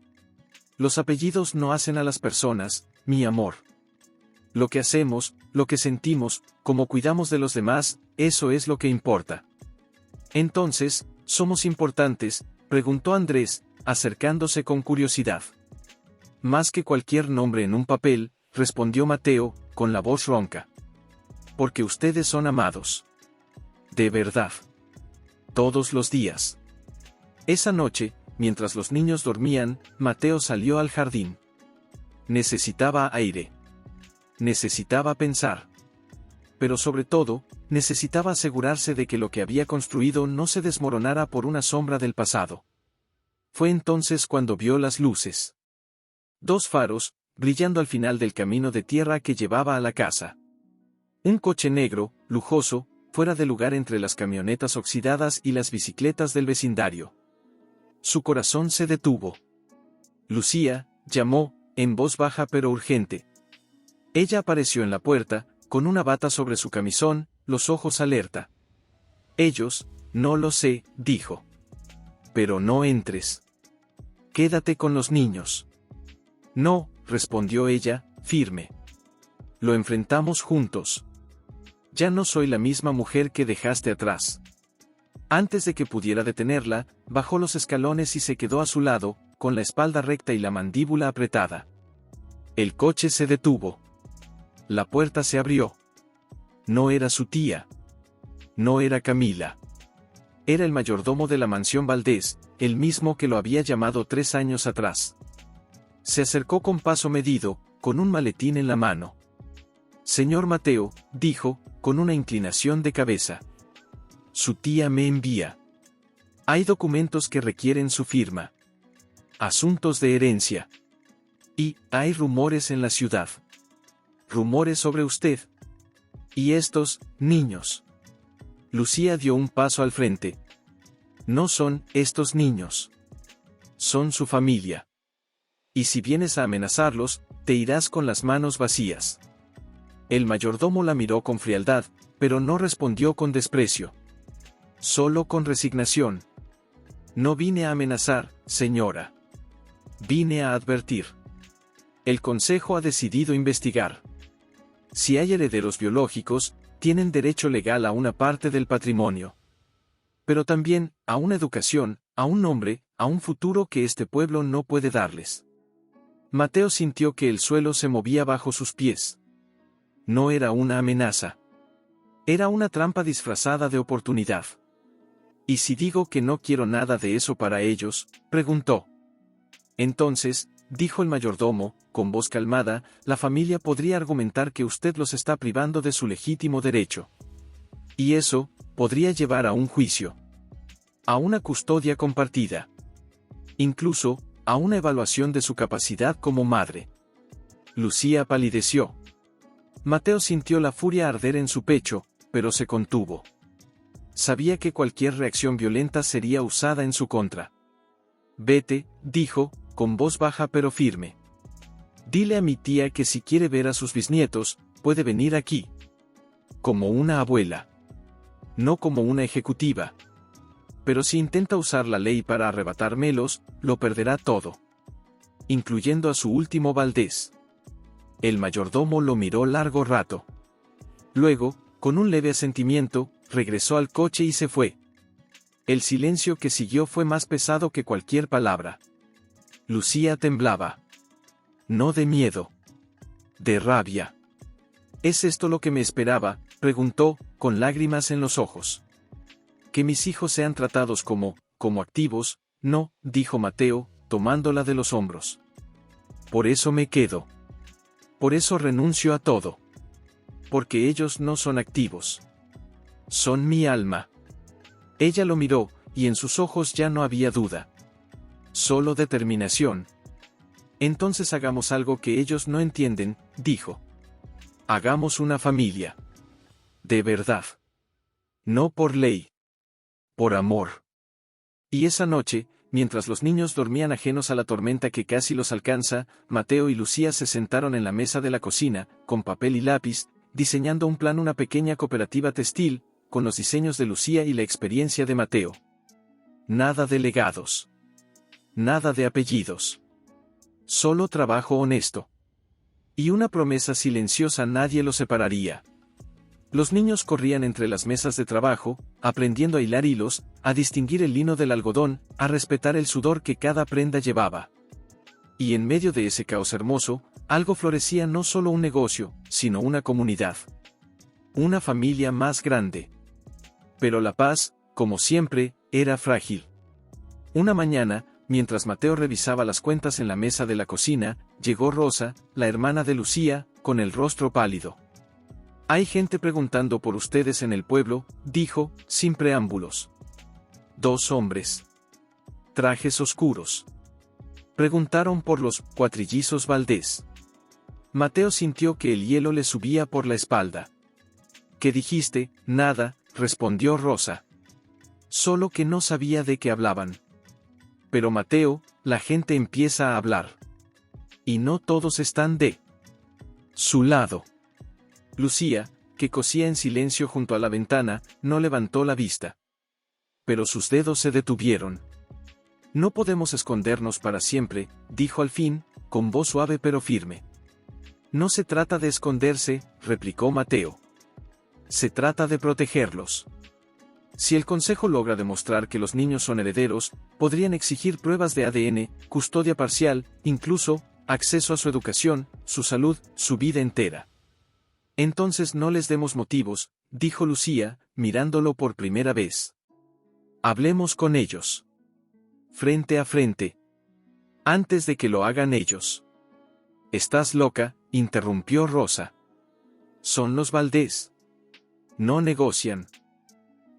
Los apellidos no hacen a las personas, mi amor. Lo que hacemos, lo que sentimos, cómo cuidamos de los demás, eso es lo que importa. Entonces, ¿somos importantes?, preguntó Andrés, acercándose con curiosidad. Más que cualquier nombre en un papel, respondió Mateo, con la voz ronca. Porque ustedes son amados. De verdad. Todos los días. Esa noche, mientras los niños dormían, Mateo salió al jardín. Necesitaba aire. Necesitaba pensar. Pero sobre todo, necesitaba asegurarse de que lo que había construido no se desmoronara por una sombra del pasado. Fue entonces cuando vio las luces. 2 faros, brillando al final del camino de tierra que llevaba a la casa. Un coche negro, lujoso, fuera de lugar entre las camionetas oxidadas y las bicicletas del vecindario. Su corazón se detuvo. Lucía, llamó, en voz baja pero urgente. Ella apareció en la puerta, con una bata sobre su camisón, los ojos alerta. Ellos, no lo sé, dijo. Pero no entres. Quédate con los niños. No, respondió ella, firme. Lo enfrentamos juntos. Ya no soy la misma mujer que dejaste atrás. Antes de que pudiera detenerla, bajó los escalones y se quedó a su lado, con la espalda recta y la mandíbula apretada. El coche se detuvo. La puerta se abrió. No era su tía. No era Camila. Era el mayordomo de la mansión Valdés, el mismo que lo había llamado 3 años atrás. Se acercó con paso medido, con un maletín en la mano. Señor Mateo, dijo, con una inclinación de cabeza. Su tía me envía. Hay documentos que requieren su firma. Asuntos de herencia. Y, hay rumores en la ciudad. Rumores sobre usted. Y estos, niños. Lucía dio un paso al frente. No son estos niños. Son su familia. Y si vienes a amenazarlos, te irás con las manos vacías. El mayordomo la miró con frialdad, pero no respondió con desprecio. Solo con resignación. No vine a amenazar, señora. Vine a advertir. El consejo ha decidido investigar. Si hay herederos biológicos, tienen derecho legal a una parte del patrimonio. Pero también, a una educación, a un nombre, a un futuro que este pueblo no puede darles. Mateo sintió que el suelo se movía bajo sus pies. No era una amenaza. Era una trampa disfrazada de oportunidad. ¿Y si digo que no quiero nada de eso para ellos?, preguntó. Entonces, dijo el mayordomo, con voz calmada, la familia podría argumentar que usted los está privando de su legítimo derecho. Y eso, podría llevar a un juicio. A una custodia compartida. Incluso, a una evaluación de su capacidad como madre. Lucía palideció. Mateo sintió la furia arder en su pecho, pero se contuvo. Sabía que cualquier reacción violenta sería usada en su contra. Vete, dijo, con voz baja pero firme. Dile a mi tía que si quiere ver a sus bisnietos, puede venir aquí. Como una abuela. No como una ejecutiva. Pero si intenta usar la ley para arrebatármelos, lo perderá todo. Incluyendo a su último Valdés. El mayordomo lo miró largo rato. Luego, con un leve asentimiento, regresó al coche y se fue. El silencio que siguió fue más pesado que cualquier palabra. Lucía temblaba. No de miedo. De rabia. ¿Es esto lo que me esperaba?, preguntó, con lágrimas en los ojos. Que mis hijos sean tratados como activos, no, dijo Mateo, tomándola de los hombros. Por eso me quedo. Por eso renuncio a todo. Porque ellos no son activos. Son mi alma. Ella lo miró, y en sus ojos ya no había duda. Solo determinación. Entonces hagamos algo que ellos no entienden, dijo. Hagamos una familia. De verdad. No por ley. Por amor. Y esa noche, mientras los niños dormían ajenos a la tormenta que casi los alcanza, Mateo y Lucía se sentaron en la mesa de la cocina, con papel y lápiz, diseñando un plan, una pequeña cooperativa textil, con los diseños de Lucía y la experiencia de Mateo. Nada de legados. Nada de apellidos. Solo trabajo honesto. Y una promesa silenciosa: nadie los separaría. Los niños corrían entre las mesas de trabajo, aprendiendo a hilar hilos, a distinguir el lino del algodón, a respetar el sudor que cada prenda llevaba. Y en medio de ese caos hermoso, algo florecía: no solo un negocio, sino una comunidad. Una familia más grande. Pero la paz, como siempre, era frágil. Una mañana, mientras Mateo revisaba las cuentas en la mesa de la cocina, llegó Rosa, la hermana de Lucía, con el rostro pálido. «Hay gente preguntando por ustedes en el pueblo», dijo, sin preámbulos. 2 hombres. Trajes oscuros. Preguntaron por los cuatrillizos Valdés. Mateo sintió que el hielo le subía por la espalda. «¿Qué dijiste?» «Nada», respondió Rosa. Solo que no sabía de qué hablaban. «Pero Mateo, la gente empieza a hablar. Y no todos están de su lado». Lucía, que cosía en silencio junto a la ventana, no levantó la vista. Pero sus dedos se detuvieron. «No podemos escondernos para siempre», dijo al fin, con voz suave pero firme. «No se trata de esconderse», replicó Mateo. «Se trata de protegerlos. Si el Consejo logra demostrar que los niños son herederos, podrían exigir pruebas de ADN, custodia parcial, incluso, acceso a su educación, su salud, su vida entera. Entonces no les demos motivos», dijo Lucía, mirándolo por primera vez. «Hablemos con ellos. Frente a frente. Antes de que lo hagan ellos». «Estás loca», interrumpió Rosa. «Son los Valdés. No negocian.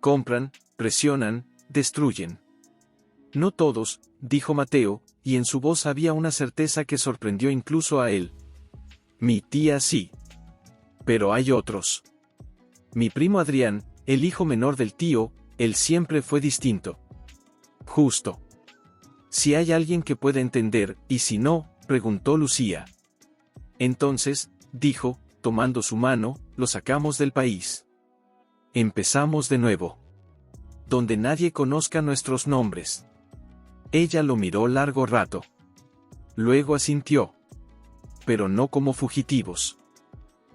Compran, presionan, destruyen». «No todos», dijo Mateo, y en su voz había una certeza que sorprendió incluso a él. «Mi tía sí. Pero hay otros. Mi primo Adrián, el hijo menor del tío, él siempre fue distinto. Justo. Si hay alguien que pueda entender, y si no», preguntó Lucía. «Entonces», dijo, tomando su mano, «lo sacamos del país. Empezamos de nuevo. Donde nadie conozca nuestros nombres». Ella lo miró largo rato. Luego asintió. «Pero no como fugitivos.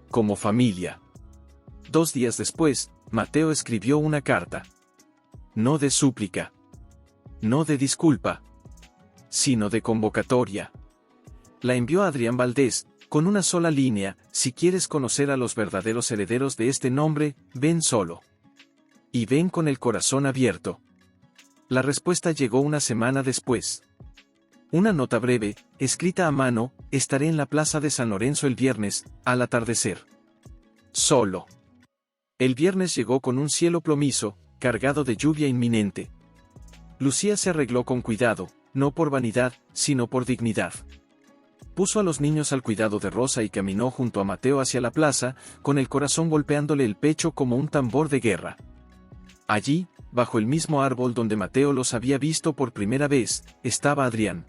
Como familia». 2 días después, Mateo escribió una carta. No de súplica. No de disculpa. Sino de convocatoria. La envió a Adrián Valdés, con una sola línea: «Si quieres conocer a los verdaderos herederos de este nombre, ven solo. Y ven con el corazón abierto». La respuesta llegó una semana después. Una nota breve, escrita a mano: «Estaré en la plaza de San Lorenzo el viernes, al atardecer. Solo». El viernes llegó con un cielo plomizo, cargado de lluvia inminente. Lucía se arregló con cuidado, no por vanidad, sino por dignidad. Puso a los niños al cuidado de Rosa y caminó junto a Mateo hacia la plaza, con el corazón golpeándole el pecho como un tambor de guerra. Allí, bajo el mismo árbol donde Mateo los había visto por primera vez, estaba Adrián.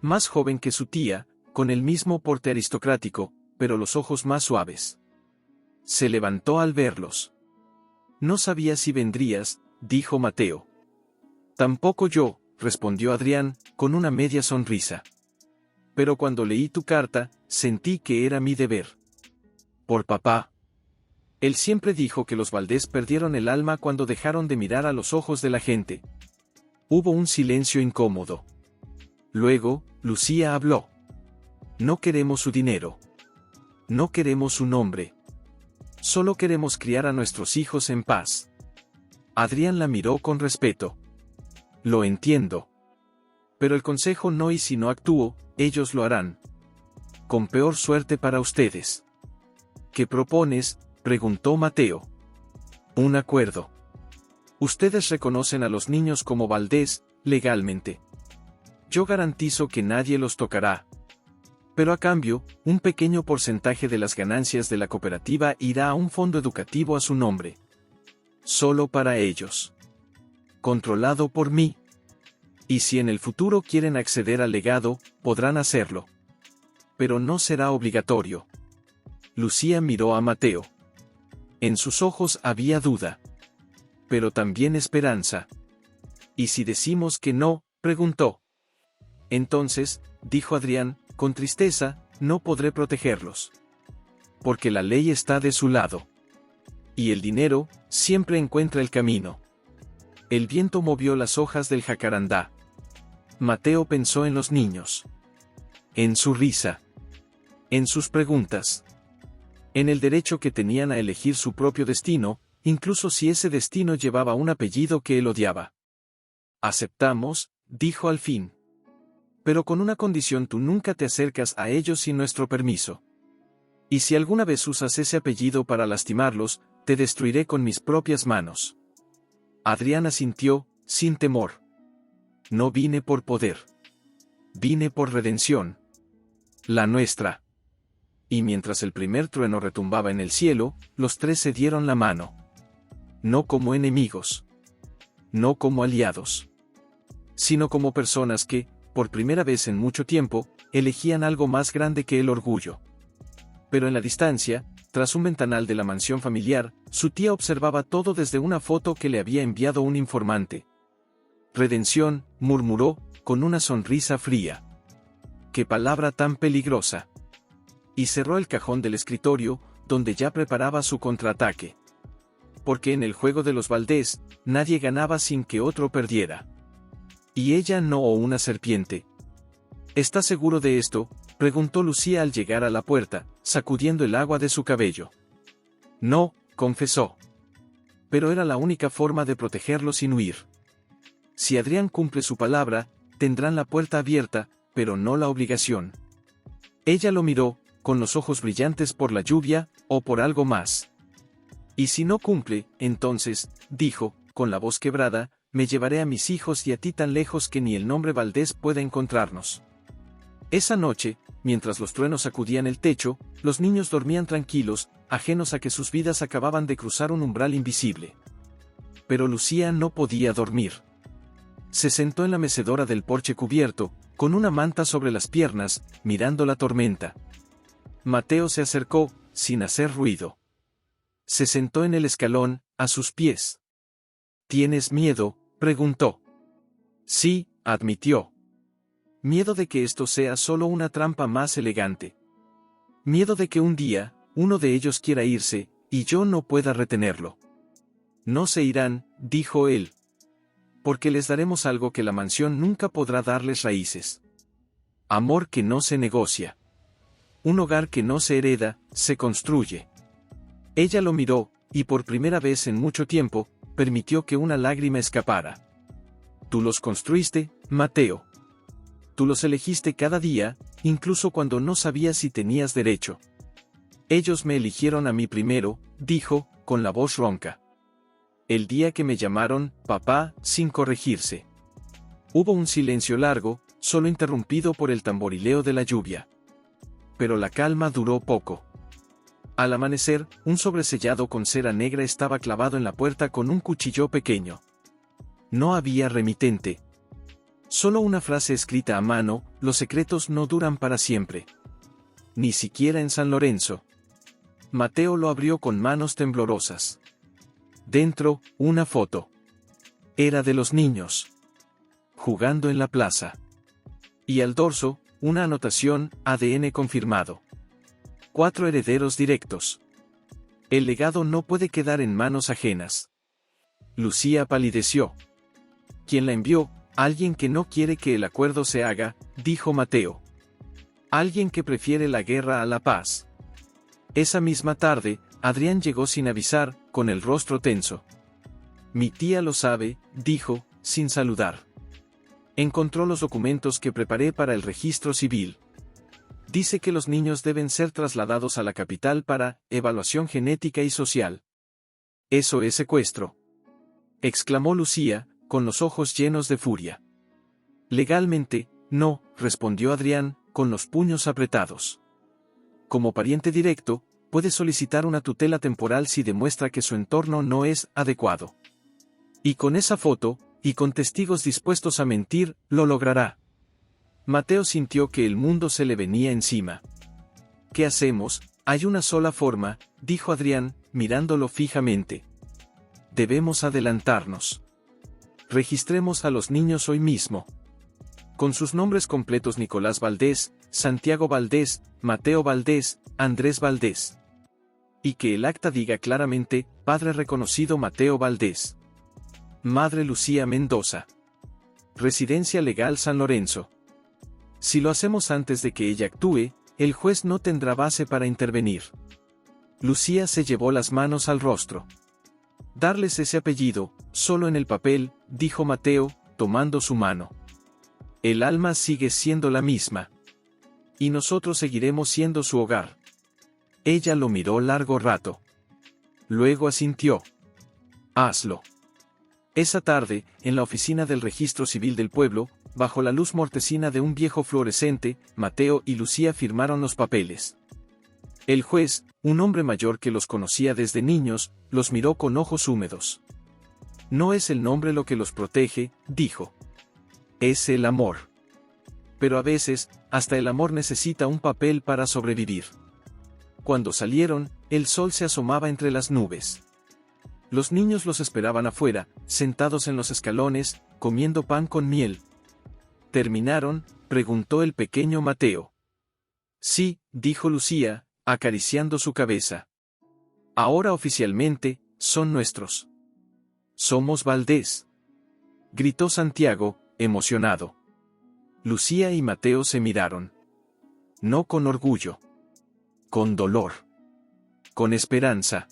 Más joven que su tía, con el mismo porte aristocrático, pero los ojos más suaves. Se levantó al verlos. «No sabía si vendrías», dijo Mateo. «Tampoco yo», respondió Adrián, con una media sonrisa. «Pero cuando leí tu carta, sentí que era mi deber. Por papá». Él siempre dijo que los Valdés perdieron el alma cuando dejaron de mirar a los ojos de la gente. Hubo un silencio incómodo. Luego, Lucía habló. «No queremos su dinero. No queremos su nombre. Solo queremos criar a nuestros hijos en paz». Adrián la miró con respeto. «Lo entiendo. Pero el consejo no, y si no actúo, ellos lo harán. Con peor suerte para ustedes». «¿Qué propones?», preguntó Mateo. «Un acuerdo. Ustedes reconocen a los niños como Valdés, legalmente. Yo garantizo que nadie los tocará. Pero a cambio, un pequeño porcentaje de las ganancias de la cooperativa irá a un fondo educativo a su nombre. solo para ellos. Controlado por mí. Y si en el futuro quieren acceder al legado, podrán hacerlo. Pero no será obligatorio. Lucía miró a Mateo. En sus ojos había duda. Pero también esperanza. ¿Y si decimos que no?, preguntó. Entonces, dijo Adrián, con tristeza, no podré protegerlos. Porque la ley está de su lado. Y el dinero, siempre encuentra el camino. El viento movió las hojas del jacarandá. Mateo pensó en los niños. En su risa. En sus preguntas. En el derecho que tenían a elegir su propio destino, incluso si ese destino llevaba un apellido que él odiaba. Aceptamos, dijo al fin. Pero con una condición: tú nunca te acercas a ellos sin nuestro permiso. Y si alguna vez usas ese apellido para lastimarlos, te destruiré con mis propias manos. Adrián asintió, sin temor. No vine por poder. Vine por redención. La nuestra. Y mientras el primer trueno retumbaba en el cielo, los tres se dieron la mano. No como enemigos. No como aliados. Sino como personas que, por primera vez en mucho tiempo, elegían algo más grande que el orgullo. Pero en la distancia, tras un ventanal de la mansión familiar, su tía observaba todo desde una foto que le había enviado un informante. Redención, murmuró, con una sonrisa fría. ¡Qué palabra tan peligrosa! Y cerró el cajón del escritorio, donde ya preparaba su contraataque. Porque en el juego de los Valdés, nadie ganaba sin que otro perdiera. Y ella no o una serpiente. ¿Estás seguro de esto?, preguntó Lucía al llegar a la puerta, sacudiendo el agua de su cabello. No, confesó. Pero era la única forma de protegerlo sin huir. Si Adrián cumple su palabra, tendrán la puerta abierta, pero no la obligación. Ella lo miró, con los ojos brillantes por la lluvia, o por algo más. Y si no cumple, entonces, dijo, con la voz quebrada, me llevaré a mis hijos y a ti tan lejos que ni el nombre Valdés pueda encontrarnos. Esa noche, mientras los truenos sacudían el techo, los niños dormían tranquilos, ajenos a que sus vidas acababan de cruzar un umbral invisible. Pero Lucía no podía dormir. Se sentó en la mecedora del porche cubierto, con una manta sobre las piernas, mirando la tormenta. Mateo se acercó, sin hacer ruido. Se sentó en el escalón, a sus pies. ¿Tienes miedo?, preguntó. Sí, admitió. Miedo de que esto sea solo una trampa más elegante. Miedo de que un día, uno de ellos quiera irse, y yo no pueda retenerlo. No se irán, dijo él. Porque les daremos algo que la mansión nunca podrá darles: raíces. Amor que no se negocia. Un hogar que no se hereda, se construye. Ella lo miró, y por primera vez en mucho tiempo, permitió que una lágrima escapara. Tú los construiste, Mateo. Tú los elegiste cada día, incluso cuando no sabías si tenías derecho. Ellos me eligieron a mí primero, dijo, con la voz ronca. El día que me llamaron, papá, sin corregirse. Hubo un silencio largo, solo interrumpido por el tamborileo de la lluvia. Pero la calma duró poco. Al amanecer, un sobresellado con cera negra estaba clavado en la puerta con un cuchillo pequeño. No había remitente. Solo una frase escrita a mano: los secretos no duran para siempre. Ni siquiera en San Lorenzo. Mateo lo abrió con manos temblorosas. Dentro, una foto. Era de los niños. Jugando en la plaza. Y al dorso, una anotación: ADN confirmado. 4 herederos directos. El legado no puede quedar en manos ajenas. Lucía palideció. ¿Quién la envió? Alguien que no quiere que el acuerdo se haga, dijo Mateo. Alguien que prefiere la guerra a la paz. Esa misma tarde, Adrián llegó sin avisar, con el rostro tenso. Mi tía lo sabe, dijo, sin saludar. Encontró los documentos que preparé para el registro civil. Dice que los niños deben ser trasladados a la capital para evaluación genética y social. Eso es secuestro. Exclamó Lucía, con los ojos llenos de furia. Legalmente, no, respondió Adrián, con los puños apretados. Como pariente directo, puede solicitar una tutela temporal si demuestra que su entorno no es adecuado. Y con esa foto, y con testigos dispuestos a mentir, lo logrará. Mateo sintió que el mundo se le venía encima. ¿Qué hacemos? Hay una sola forma, dijo Adrián, mirándolo fijamente. Debemos adelantarnos. Registremos a los niños hoy mismo. Con sus nombres completos: Nicolás Valdés, Santiago Valdés, Mateo Valdés, Andrés Valdés. Y que el acta diga claramente: padre reconocido Mateo Valdés. Madre Lucía Mendoza. Residencia legal San Lorenzo. Si lo hacemos antes de que ella actúe, el juez no tendrá base para intervenir. Lucía se llevó las manos al rostro. Darles ese apellido, solo en el papel, dijo Mateo, tomando su mano. El alma sigue siendo la misma. Y nosotros seguiremos siendo su hogar. Ella lo miró largo rato. Luego asintió. Hazlo. Esa tarde, en la oficina del registro civil del pueblo, bajo la luz mortecina de un viejo fluorescente, Mateo y Lucía firmaron los papeles. El juez, un hombre mayor que los conocía desde niños, los miró con ojos húmedos. No es el nombre lo que los protege, dijo. Es el amor. Pero a veces, hasta el amor necesita un papel para sobrevivir. Cuando salieron, el sol se asomaba entre las nubes. Los niños los esperaban afuera, sentados en los escalones, comiendo pan con miel. ¿Terminaron?, preguntó el pequeño Mateo. Sí, dijo Lucía, acariciando su cabeza. Ahora oficialmente, son nuestros. Somos Valdés. Gritó Santiago, emocionado. Lucía y Mateo se miraron. No con orgullo. Con dolor. Con esperanza.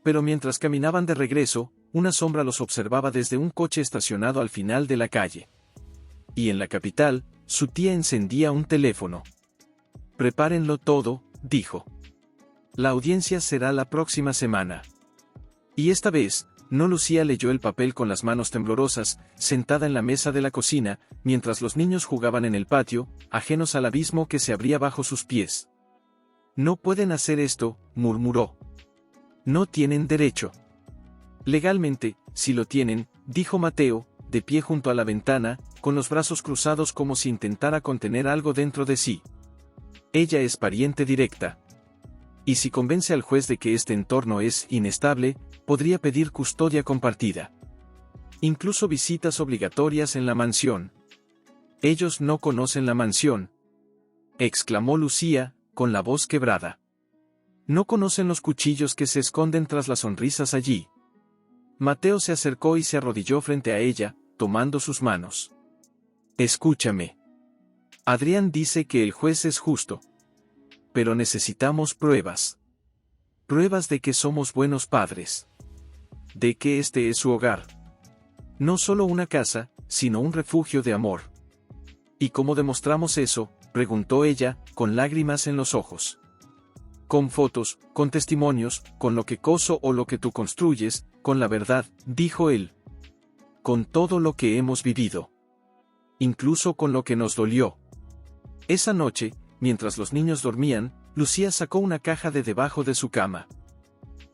Pero mientras caminaban de regreso, una sombra los observaba desde un coche estacionado al final de la calle. Y en la capital, su tía encendía un teléfono. Prepárenlo todo, dijo. La audiencia será la próxima semana. Y esta vez, no. Lucía leyó el papel con las manos temblorosas, sentada en la mesa de la cocina, mientras los niños jugaban en el patio, ajenos al abismo que se abría bajo sus pies. No pueden hacer esto, murmuró. No tienen derecho. Legalmente, sí lo tienen, dijo Mateo, de pie junto a la ventana, con los brazos cruzados como si intentara contener algo dentro de sí. Ella es pariente directa. Y si convence al juez de que este entorno es inestable, podría pedir custodia compartida. Incluso visitas obligatorias en la mansión. Ellos no conocen la mansión, exclamó Lucía, con la voz quebrada. No conocen los cuchillos que se esconden tras las sonrisas allí. Mateo se acercó y se arrodilló frente a ella, tomando sus manos. Escúchame. Adrián dice que el juez es justo. Pero necesitamos pruebas. Pruebas de que somos buenos padres. De que este es su hogar. No solo una casa, sino un refugio de amor. ¿Y cómo demostramos eso?, preguntó ella, con lágrimas en los ojos. Con fotos, con testimonios, con lo que coso o lo que tú construyes, con la verdad, dijo él. Con todo lo que hemos vivido. Incluso con lo que nos dolió. Esa noche, mientras los niños dormían, Lucía sacó una caja de debajo de su cama.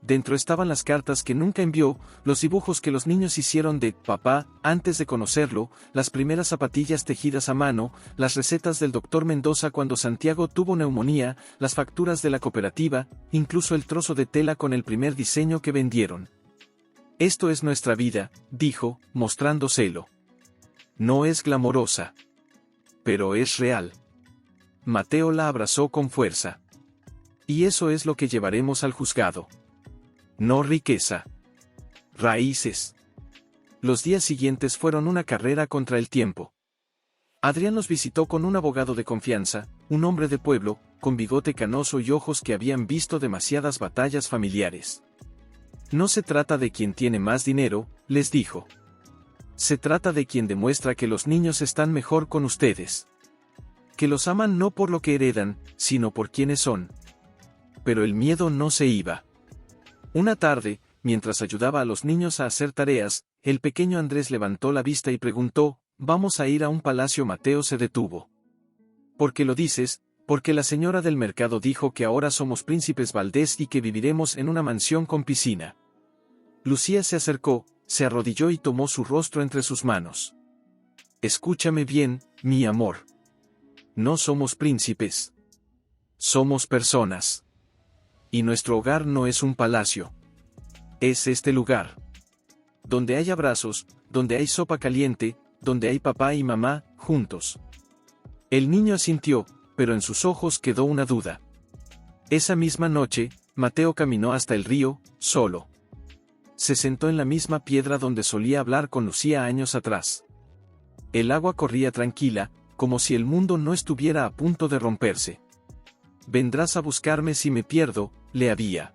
Dentro estaban las cartas que nunca envió, los dibujos que los niños hicieron de papá antes de conocerlo, las primeras zapatillas tejidas a mano, las recetas del doctor Mendoza cuando Santiago tuvo neumonía, las facturas de la cooperativa, incluso el trozo de tela con el primer diseño que vendieron. Esto es nuestra vida, dijo, mostrándoselo. No es glamorosa. Pero es real. Mateo la abrazó con fuerza. Y eso es lo que llevaremos al juzgado. No riqueza. Raíces. Los días siguientes fueron una carrera contra el tiempo. Adrián los visitó con un abogado de confianza, un hombre de pueblo, con bigote canoso y ojos que habían visto demasiadas batallas familiares. No se trata de quien tiene más dinero, les dijo. Se trata de quien demuestra que los niños están mejor con ustedes. Que los aman no por lo que heredan, sino por quienes son. Pero el miedo no se iba. Una tarde, mientras ayudaba a los niños a hacer tareas, el pequeño Andrés levantó la vista y preguntó, ¿vamos a ir a un palacio? Mateo se detuvo. ¿Por qué lo dices? Porque la señora del mercado dijo que ahora somos príncipes Valdés y que viviremos en una mansión con piscina. Lucía se acercó, se arrodilló y tomó su rostro entre sus manos. Escúchame bien, mi amor. No somos príncipes. Somos personas. Y nuestro hogar no es un palacio. Es este lugar. Donde hay abrazos, donde hay sopa caliente, donde hay papá y mamá, juntos. El niño asintió, pero en sus ojos quedó una duda. Esa misma noche, Mateo caminó hasta el río, solo. Se sentó en la misma piedra donde solía hablar con Lucía años atrás. El agua corría tranquila, como si el mundo no estuviera a punto de romperse. «¿Vendrás a buscarme si me pierdo?», le había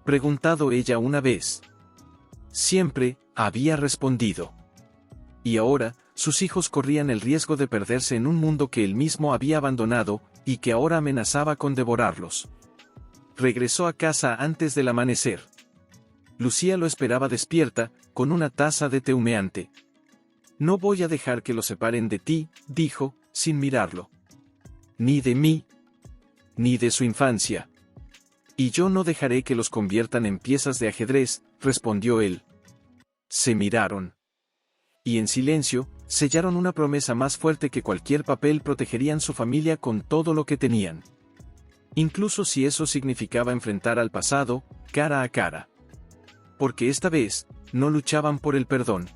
preguntado ella una vez. Siempre, había respondido. Y ahora, sus hijos corrían el riesgo de perderse en un mundo que él mismo había abandonado, y que ahora amenazaba con devorarlos. Regresó a casa antes del amanecer. Lucía lo esperaba despierta, con una taza de té humeante. «No voy a dejar que los separen de ti», dijo, sin mirarlo. «Ni de mí, ni de su infancia. Y yo no dejaré que los conviertan en piezas de ajedrez», respondió él. Se miraron. Y en silencio, sellaron una promesa más fuerte que cualquier papel: protegerían su familia con todo lo que tenían. Incluso si eso significaba enfrentar al pasado, cara a cara. Porque esta vez, no luchaban por el perdón.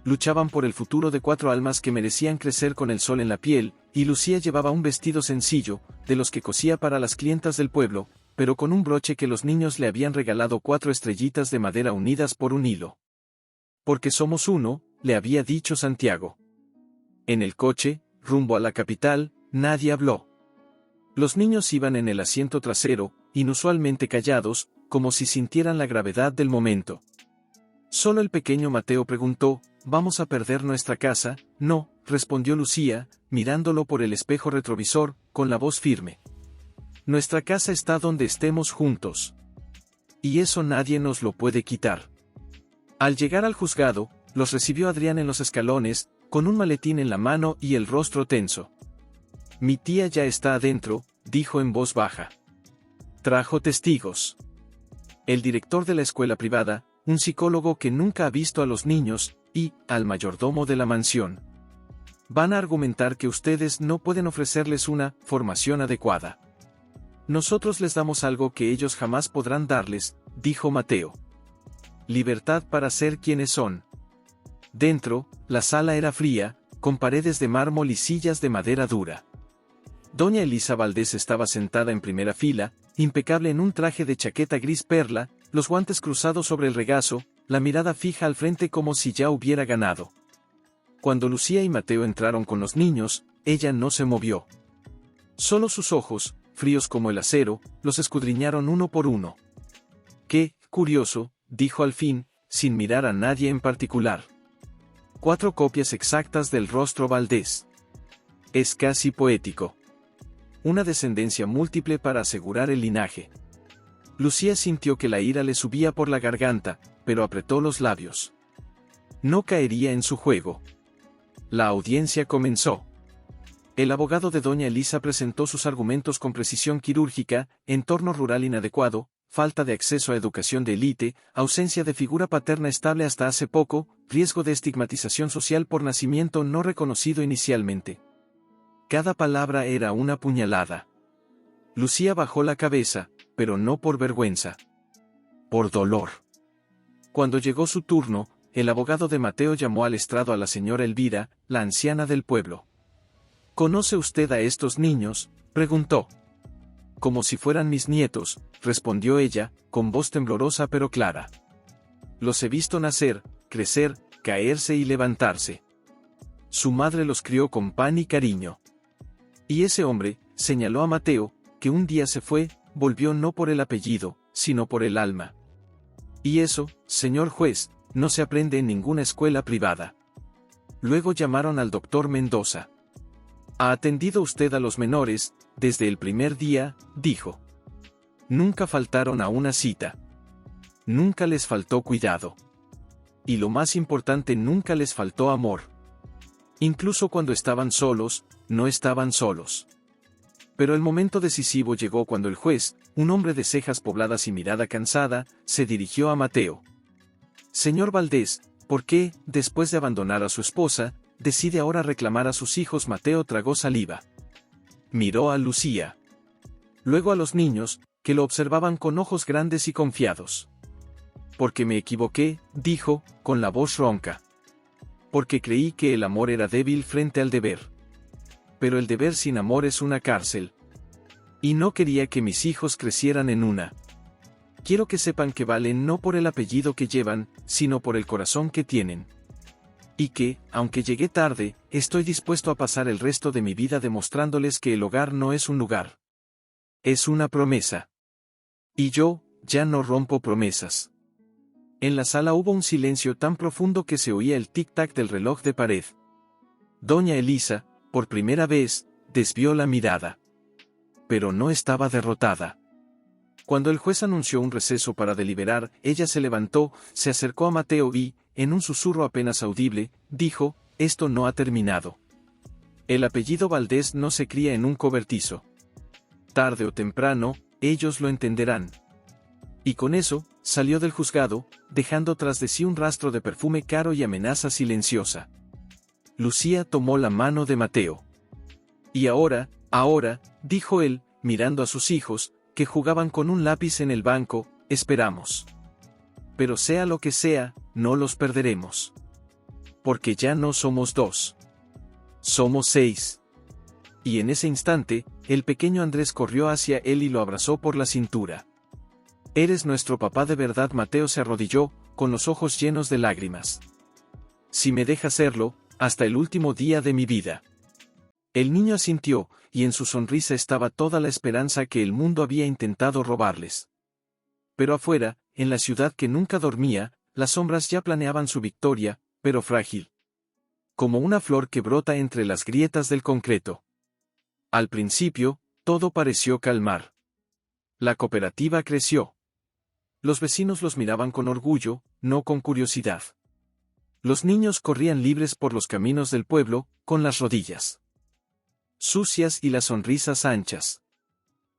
Luchaban por el futuro de 4 almas que merecían crecer con el sol en la piel, y Lucía llevaba un vestido sencillo, de los que cosía para las clientas del pueblo, pero con un broche que los niños le habían regalado 4 estrellitas de madera unidas por un hilo. «Porque somos uno», le había dicho Santiago. En el coche, rumbo a la capital, nadie habló. Los niños iban en el asiento trasero, inusualmente callados, como si sintieran la gravedad del momento. Solo el pequeño Mateo preguntó: «¿Vamos a perder nuestra casa?». «No», respondió Lucía, mirándolo por el espejo retrovisor, con la voz firme. «Nuestra casa está donde estemos juntos. Y eso nadie nos lo puede quitar». Al llegar al juzgado, los recibió Adrián en los escalones, con un maletín en la mano y el rostro tenso. «Mi tía ya está adentro», dijo en voz baja. «Trajo testigos. El director de la escuela privada, un psicólogo que nunca ha visto a los niños, y al mayordomo de la mansión. Van a argumentar que ustedes no pueden ofrecerles una formación adecuada. Nosotros les damos algo que ellos jamás podrán darles», dijo Mateo. «Libertad para ser quienes son». Dentro, la sala era fría, con paredes de mármol y sillas de madera dura. Doña Elisa Valdés estaba sentada en primera fila, impecable en un traje de chaqueta gris perla, los guantes cruzados sobre el regazo, la mirada fija al frente como si ya hubiera ganado. Cuando Lucía y Mateo entraron con los niños, ella no se movió. Solo sus ojos, fríos como el acero, los escudriñaron uno por uno. «Qué curioso», dijo al fin, sin mirar a nadie en particular. 4 copias exactas del rostro Valdés. Es casi poético. Una descendencia múltiple para asegurar el linaje. Lucía sintió que la ira le subía por la garganta, pero apretó los labios. No caería en su juego. La audiencia comenzó. El abogado de doña Elisa presentó sus argumentos con precisión quirúrgica: entorno rural inadecuado, falta de acceso a educación de élite, ausencia de figura paterna estable hasta hace poco, riesgo de estigmatización social por nacimiento no reconocido inicialmente. Cada palabra era una puñalada. Lucía bajó la cabeza, pero no por vergüenza. Por dolor. Cuando llegó su turno, el abogado de Mateo llamó al estrado a la señora Elvira, la anciana del pueblo. «¿Conoce usted a estos niños?», preguntó. «Como si fueran mis nietos», respondió ella, con voz temblorosa pero clara. «Los he visto nacer, crecer, caerse y levantarse. Su madre los crió con pan y cariño. Y ese hombre», señaló a Mateo, «que un día se fue, volvió no por el apellido, sino por el alma. Y eso, señor juez, no se aprende en ninguna escuela privada». Luego llamaron al doctor Mendoza. «¿Ha atendido usted a los menores desde el primer día?», dijo. «Nunca faltaron a una cita. Nunca les faltó cuidado. Y lo más importante, nunca les faltó amor. Incluso cuando estaban solos, no estaban solos. Pero el momento decisivo llegó cuando el juez, un hombre de cejas pobladas y mirada cansada, se dirigió a Mateo. Señor Valdés, ¿por qué, después de abandonar a su esposa, decide ahora reclamar a sus hijos? Mateo tragó saliva. Miró a Lucía. Luego a los niños, que lo observaban con ojos grandes y confiados. Porque me equivoqué, dijo, con la voz ronca. Porque creí que el amor era débil frente al deber. Pero el deber sin amor es una cárcel. Y no quería que mis hijos crecieran en una. Quiero que sepan que valen no por el apellido que llevan, sino por el corazón que tienen. Y que, aunque llegué tarde, estoy dispuesto a pasar el resto de mi vida demostrándoles que el hogar no es un lugar. Es una promesa. Y yo, ya no rompo promesas. En la sala hubo un silencio tan profundo que se oía el tic-tac del reloj de pared. Doña Elisa, por primera vez, desvió la mirada. Pero no estaba derrotada. Cuando el juez anunció un receso para deliberar, ella se levantó, se acercó a Mateo y, en un susurro apenas audible, dijo, esto no ha terminado. El apellido Valdés no se cría en un cobertizo. Tarde o temprano, ellos lo entenderán. Y con eso, salió del juzgado, dejando tras de sí un rastro de perfume caro y amenaza silenciosa. Lucía tomó la mano de Mateo. Y ahora, dijo él, mirando a sus hijos, que jugaban con un lápiz en el banco, esperamos. Pero sea lo que sea, no los perderemos. Porque ya no somos 2. Somos 6. Y en ese instante, el pequeño Andrés corrió hacia él y lo abrazó por la cintura. Eres nuestro papá de verdad. Mateo se arrodilló, con los ojos llenos de lágrimas. Si me deja serlo, hasta el último día de mi vida. El niño asintió, y en su sonrisa estaba toda la esperanza que el mundo había intentado robarles. Pero afuera, en la ciudad que nunca dormía, las sombras ya planeaban su victoria, pero frágil. Como una flor que brota entre las grietas del concreto. Al principio, todo pareció calmar. La cooperativa creció. Los vecinos los miraban con orgullo, no con curiosidad. Los niños corrían libres por los caminos del pueblo, con las rodillas sucias y las sonrisas anchas.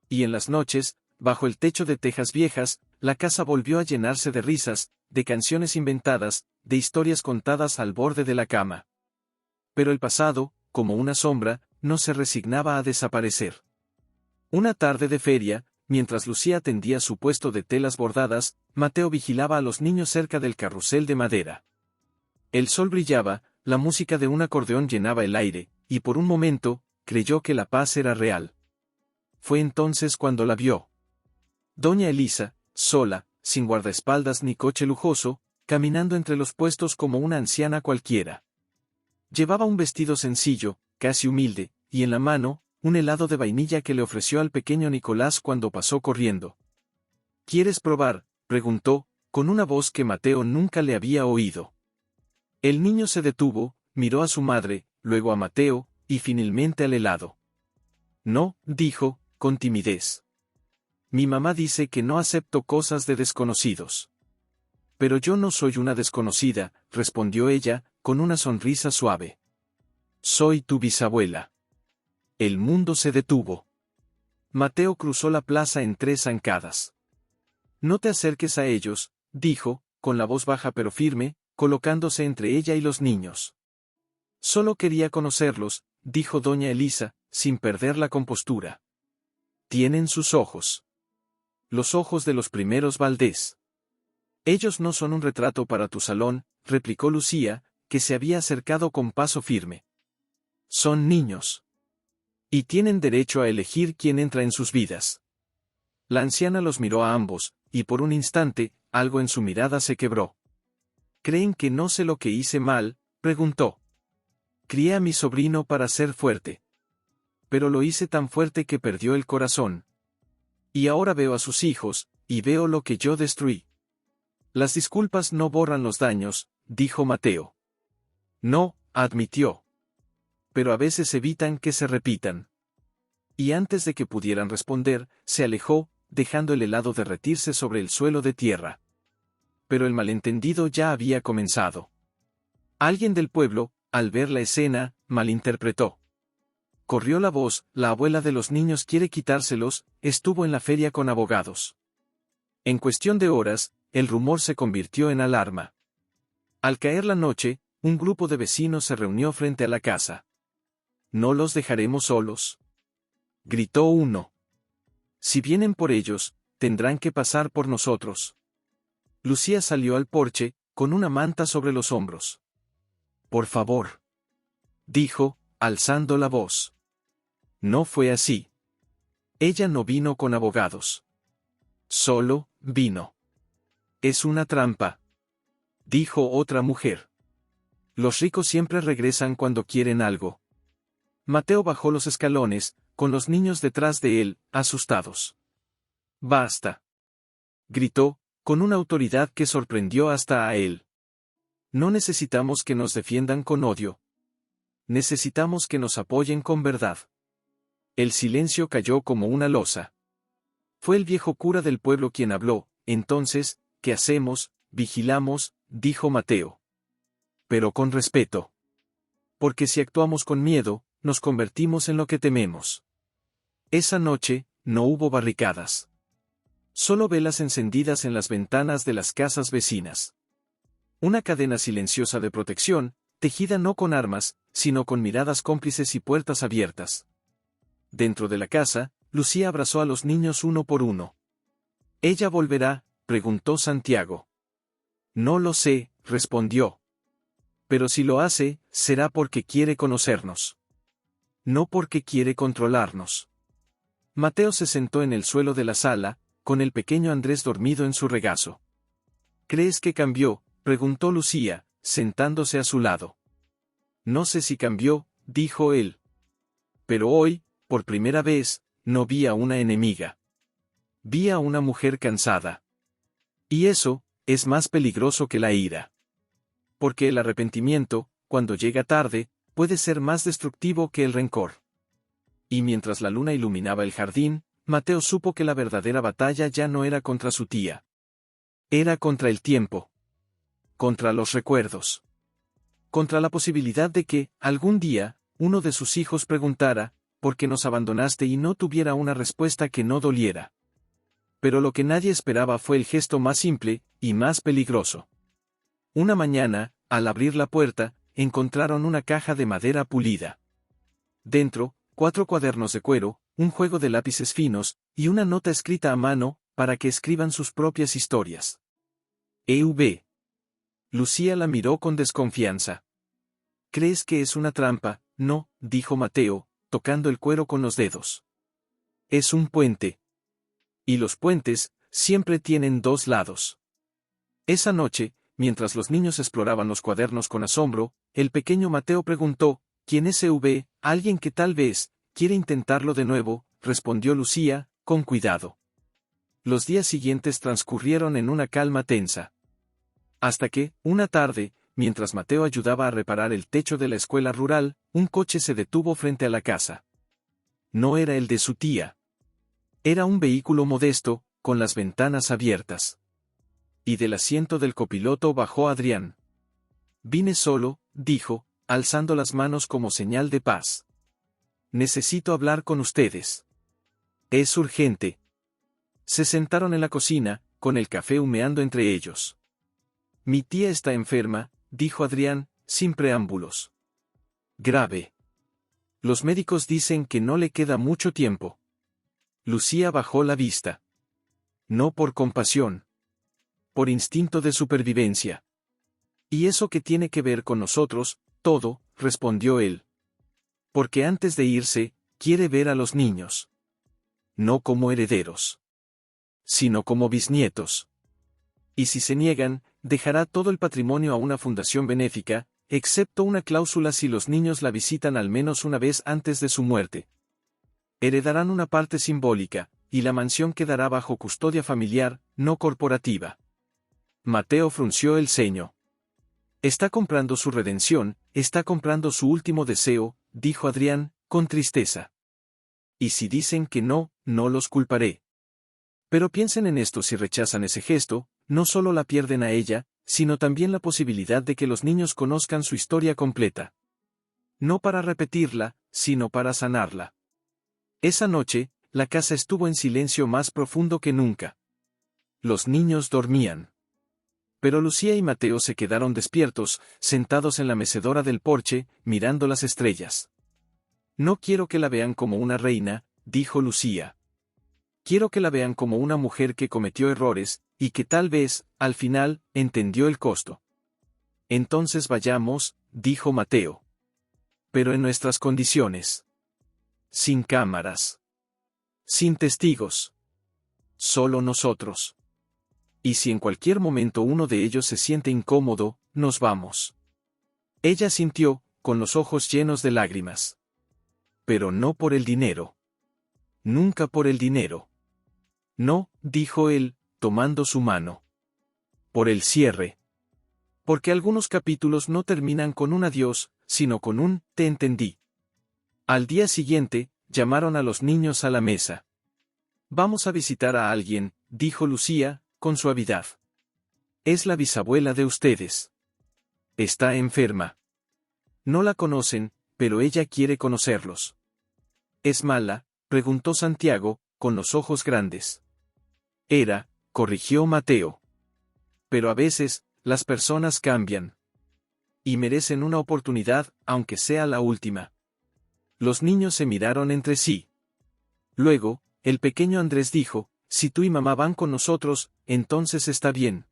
Y en las noches, bajo el techo de tejas viejas, la casa volvió a llenarse de risas, de canciones inventadas, de historias contadas al borde de la cama. Pero el pasado, como una sombra, no se resignaba a desaparecer. Una tarde de feria, mientras Lucía tendía su puesto de telas bordadas, Mateo vigilaba a los niños cerca del carrusel de madera. El sol brillaba, la música de un acordeón llenaba el aire, y por un momento, creyó que la paz era real. Fue entonces cuando la vio. Doña Elisa, sola, sin guardaespaldas ni coche lujoso, caminando entre los puestos como una anciana cualquiera. Llevaba un vestido sencillo, casi humilde, y en la mano, un helado de vainilla que le ofreció al pequeño Nicolás cuando pasó corriendo. ¿Quieres probar?, preguntó, con una voz que Mateo nunca le había oído. El niño se detuvo, miró a su madre, luego a Mateo, y finalmente al helado. No, dijo, con timidez. Mi mamá dice que no acepto cosas de desconocidos. Pero yo no soy una desconocida, respondió ella, con una sonrisa suave. Soy tu bisabuela. El mundo se detuvo. Mateo cruzó la plaza en 3 zancadas. No te acerques a ellos, dijo, con la voz baja pero firme, colocándose entre ella y los niños. Solo quería conocerlos, dijo doña Elisa, sin perder la compostura. Tienen sus ojos. Los ojos de los primeros Valdés. Ellos no son un retrato para tu salón, replicó Lucía, que se había acercado con paso firme. Son niños. Y tienen derecho a elegir quién entra en sus vidas. La anciana los miró a ambos, y por un instante, algo en su mirada se quebró. ¿Creen que no sé lo que hice mal?, preguntó. Crié a mi sobrino para ser fuerte. Pero lo hice tan fuerte que perdió el corazón. Y ahora veo a sus hijos, y veo lo que yo destruí. Las disculpas no borran los daños, dijo Mateo. No, admitió. Pero a veces evitan que se repitan. Y antes de que pudieran responder, se alejó, dejando el helado derretirse sobre el suelo de tierra. Pero el malentendido ya había comenzado. Alguien del pueblo, al ver la escena, malinterpretó. corrió la voz, la abuela de los niños quiere quitárselos, estuvo en la feria con abogados. En cuestión de horas, el rumor se convirtió en alarma. Al caer la noche, un grupo de vecinos se reunió frente a la casa. «No los dejaremos solos», gritó uno. «Si vienen por ellos, tendrán que pasar por nosotros». Lucía salió al porche, con una manta sobre los hombros. «Por favor», dijo, alzando la voz. No fue así. Ella no vino con abogados. Solo, vino. «Es una trampa», dijo otra mujer. «Los ricos siempre regresan cuando quieren algo». Mateo bajó los escalones, con los niños detrás de él, asustados. «Basta», gritó, con una autoridad que sorprendió hasta a él. «No necesitamos que nos defiendan con odio. Necesitamos que nos apoyen con verdad». El silencio cayó como una losa. Fue el viejo cura del pueblo quien habló. «Entonces, ¿qué hacemos? Vigilamos», dijo Mateo. «Pero con respeto. Porque si actuamos con miedo, nos convertimos en lo que tememos». Esa noche, no hubo barricadas. Solo velas encendidas en las ventanas de las casas vecinas. Una cadena silenciosa de protección, tejida no con armas, sino con miradas cómplices y puertas abiertas. Dentro de la casa, Lucía abrazó a los niños uno por uno. «¿Ella volverá?», preguntó Santiago. «No lo sé», respondió. «Pero si lo hace, será porque quiere conocernos. No porque quiere controlarnos». Mateo se sentó en el suelo de la sala, con el pequeño Andrés dormido en su regazo. «¿Crees que cambió?», preguntó Lucía, sentándose a su lado. «No sé si cambió», dijo él. «Pero hoy, por primera vez, no vi a una enemiga. Vi a una mujer cansada. Y eso, es más peligroso que la ira. Porque el arrepentimiento, cuando llega tarde, puede ser más destructivo que el rencor». Y mientras la luna iluminaba el jardín, Mateo supo que la verdadera batalla ya no era contra su tía. Era contra el tiempo. Contra los recuerdos. Contra la posibilidad de que, algún día, uno de sus hijos preguntara, «¿Por qué nos abandonaste?», y no tuviera una respuesta que no doliera. Pero lo que nadie esperaba fue el gesto más simple, y más peligroso. Una mañana, al abrir la puerta, encontraron una caja de madera pulida. Dentro, 4 cuadernos de cuero, un juego de lápices finos, y una nota escrita a mano, para que escriban sus propias historias. «EV». Lucía la miró con desconfianza. «¿Crees que es una trampa?». «No», dijo Mateo, tocando el cuero con los dedos. «Es un puente. Y los puentes, siempre tienen 2 lados». Esa noche, mientras los niños exploraban los cuadernos con asombro, el pequeño Mateo preguntó, «¿Quién es EV?». «Alguien que tal vez quiere intentarlo de nuevo», respondió Lucía, con cuidado. Los días siguientes transcurrieron en una calma tensa. Hasta que, una tarde, mientras Mateo ayudaba a reparar el techo de la escuela rural, un coche se detuvo frente a la casa. No era el de su tía. Era un vehículo modesto, con las ventanas abiertas. Y del asiento del copiloto bajó Adrián. «Vine solo», dijo, alzando las manos como señal de paz. «Necesito hablar con ustedes. Es urgente». Se sentaron en la cocina, con el café humeando entre ellos. «Mi tía está enferma», dijo Adrián, sin preámbulos. «Grave. Los médicos dicen que no le queda mucho tiempo». Lucía bajó la vista. «No por compasión. Por instinto de supervivencia». «¿Y eso qué tiene que ver con nosotros?». «Todo», respondió él. «Porque antes de irse, quiere ver a los niños. No como herederos, sino como bisnietos. Y si se niegan, dejará todo el patrimonio a una fundación benéfica, excepto una cláusula si los niños la visitan al menos una vez antes de su muerte. Heredarán una parte simbólica, y la mansión quedará bajo custodia familiar, no corporativa». Mateo frunció el ceño. «Está comprando su redención, está comprando su último deseo», dijo Adrián, con tristeza. «Y si dicen que no, no los culparé. Pero piensen en esto: si rechazan ese gesto, no solo la pierden a ella, sino también la posibilidad de que los niños conozcan su historia completa. No para repetirla, sino para sanarla. Esa noche, la casa estuvo en silencio más profundo que nunca. Los niños dormían. Pero Lucía y Mateo se quedaron despiertos, sentados en la mecedora del porche, mirando las estrellas. No quiero que la vean como una reina, dijo Lucía. Quiero que la vean como una mujer que cometió errores, y que tal vez, al final, entendió el costo. Entonces vayamos, dijo Mateo. Pero en nuestras condiciones. Sin cámaras. Sin testigos. Solo nosotros. Y si en cualquier momento uno de ellos se siente incómodo, nos vamos. Ella sintió, con los ojos llenos de lágrimas. Pero no por el dinero. Nunca por el dinero. No, dijo él, tomando su mano. Por el cierre. Porque algunos capítulos no terminan con un adiós, sino con un «te entendí». Al día siguiente, llamaron a los niños a la mesa. Vamos a visitar a alguien, dijo Lucía, con suavidad. Es la bisabuela de ustedes. Está enferma. No la conocen, pero ella quiere conocerlos. ¿Es mala?, preguntó Santiago, con los ojos grandes. Era, corrigió Mateo. Pero a veces, las personas cambian. Y merecen una oportunidad, aunque sea la última. Los niños se miraron entre sí. Luego, el pequeño Andrés dijo, si tú y mamá van con nosotros, entonces está bien.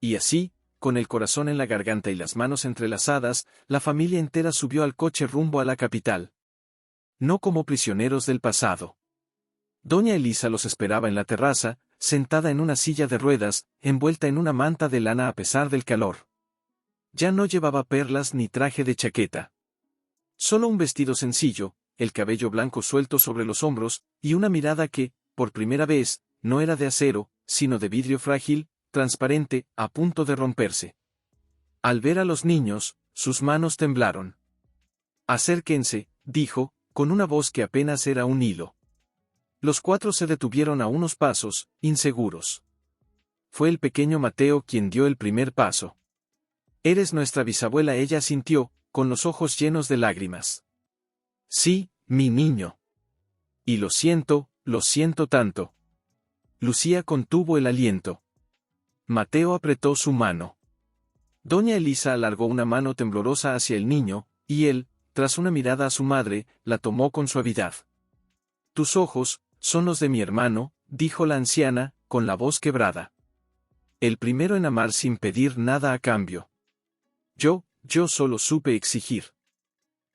Y así, con el corazón en la garganta y las manos entrelazadas, la familia entera subió al coche rumbo a la capital. No como prisioneros del pasado. Doña Elisa los esperaba en la terraza, sentada en una silla de ruedas, envuelta en una manta de lana a pesar del calor. Ya no llevaba perlas ni traje de chaqueta. Solo un vestido sencillo, el cabello blanco suelto sobre los hombros, y una mirada que, por primera vez, no era de acero, sino de vidrio frágil, transparente, a punto de romperse. Al ver a los niños, sus manos temblaron. Acérquense, dijo, con una voz que apenas era un hilo. Los cuatro se detuvieron a unos pasos, inseguros. Fue el pequeño Mateo quien dio el primer paso. Eres nuestra bisabuela, ella sintió, con los ojos llenos de lágrimas. Sí, mi niño. Y lo siento tanto. Lucía contuvo el aliento. Mateo apretó su mano. Doña Elisa alargó una mano temblorosa hacia el niño, y él, tras una mirada a su madre, la tomó con suavidad. Tus ojos son los de mi hermano, dijo la anciana, con la voz quebrada. El primero en amar sin pedir nada a cambio. Yo solo supe exigir.